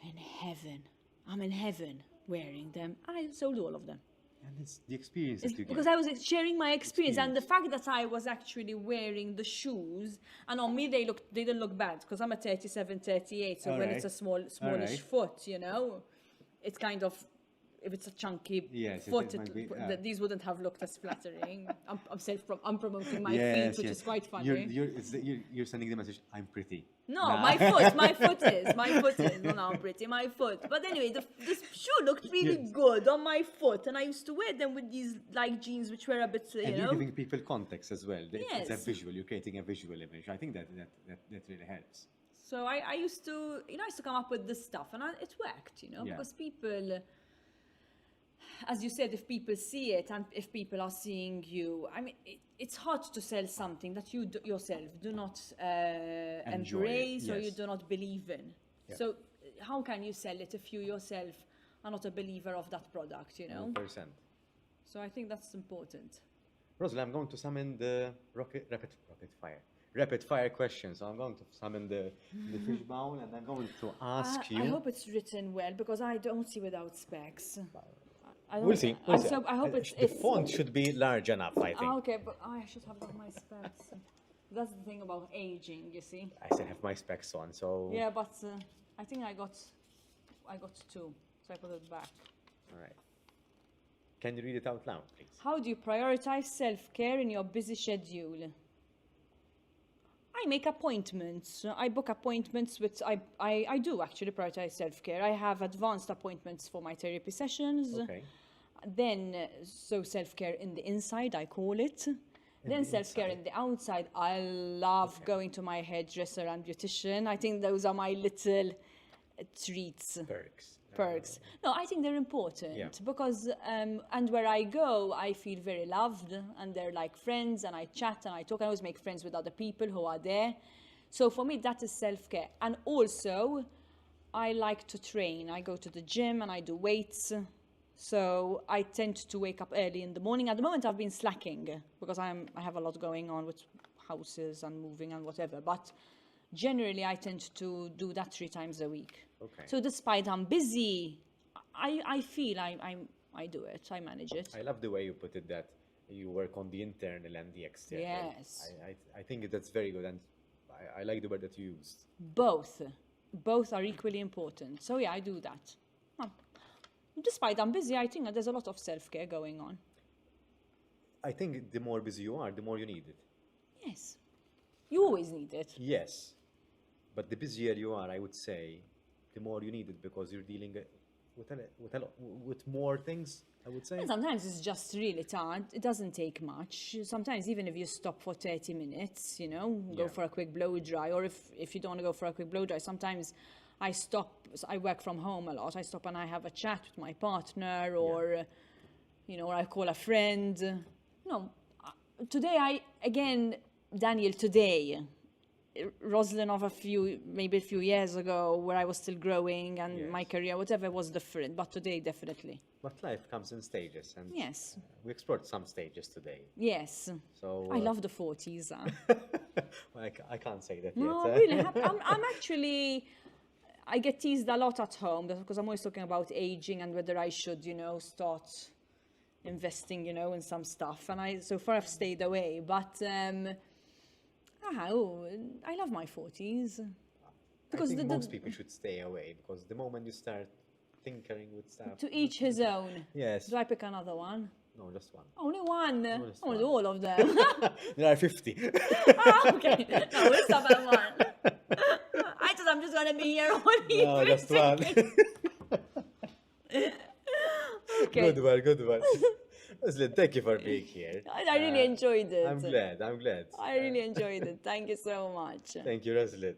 In heaven. I'm in heaven wearing them. I sold all of them. And it's the experience that you get. Because I was sharing my experience, and the fact that I was actually wearing the shoes, and on me they didn't look bad, because I'm a 37, 38, so when it's a smallish foot, you know, it's kind of, if it's a chunky foot, these wouldn't have looked as flattering. I'm promoting my feet, which is quite funny. You're sending the message, I'm pretty. No, my foot is. No, I'm pretty, my foot. But anyway, this shoe looked really good on my foot, and I used to wear them with these like jeans, which were a bit, you're giving people context as well. It's a visual. You're creating a visual image. I think that really helps. So I used to, come up with this stuff, and it worked, because people, as you said, if people see it and if people are seeing you, I mean, it's hard to sell something that you yourself do not embrace or you do not believe in. Yeah. So how can you sell it if you yourself are not a believer of that product, 100%. So I think that's important. Roselyn, I'm going to summon the rapid fire questions. So I'm going to summon the fish bowl, and I'm going to ask you. I hope it's written well, because I don't see without specs. We'll see. So I hope the font should be large enough, I think. Okay, but I should have got my specs. That's the thing about aging, you see. I still have my specs on, so. Yeah, but I think I got 2, so I put it back. All right. Can you read it out loud, please? How do you prioritize self-care in your busy schedule? I make appointments. I book appointments with, I do actually prioritize self-care. I have advanced appointments for my therapy sessions. Okay. Then, so self-care in the inside, I call it. Then self-care in the outside. I love going to my hairdresser and beautician. I think those are my little treats. Perks. No, I think they're important because, and where I go, I feel very loved, and they're like friends, and I chat and I talk. I always make friends with other people who are there. So for me, that is self-care. And also, I like to train. I go to the gym and I do weights. So I tend to wake up early in the morning. At the moment, I've been slacking because I have a lot going on with houses and moving and whatever. But generally, I tend to do that 3 times a week. Okay. So despite I'm busy, I feel I do it. I manage it. I love the way you put it, that you work on the internal and the external. Yes. I think that's very good, and I like the word that you used. Both are equally important. So yeah, I do that. Despite I'm busy, I think there's a lot of self-care going on. I think the more busy you are, the more you need it. Yes. You always need it. Yes. But the busier you are, I would say, the more you need it, because you're dealing with more things, I would say. And sometimes it's just really tired. It doesn't take much. Sometimes even if you stop for 30 minutes, go for a quick blow dry, or if you don't want to go for a quick blow dry, sometimes I stop. I work from home a lot. I stop and I have a chat with my partner, or or I call a friend. Today Daniel, today, Roselyn of maybe a few years ago, where I was still growing and my career, whatever, was different. But today, definitely. But life comes in stages, and yes, we explored some stages today. Yes. So I love the 40s. Well, I can't say that no, yet. Really, I'm actually. I get teased a lot at home because I'm always talking about aging and whether I should, start investing, in some stuff. And so far I've stayed away, but. I love my 40s. Because I think most people should stay away, because the moment you start tinkering with stuff... To each his own. Yes. Do I pick another one? No, just one. Only one? I want to do all of them. There are 50. Okay. No, we'll stop at one. I'm just going to be here only. No, just one. Okay. Good one. Roselyn, thank you for being here. I really enjoyed it. I'm glad. I really enjoyed it. Thank you so much. Thank you, Roselyn.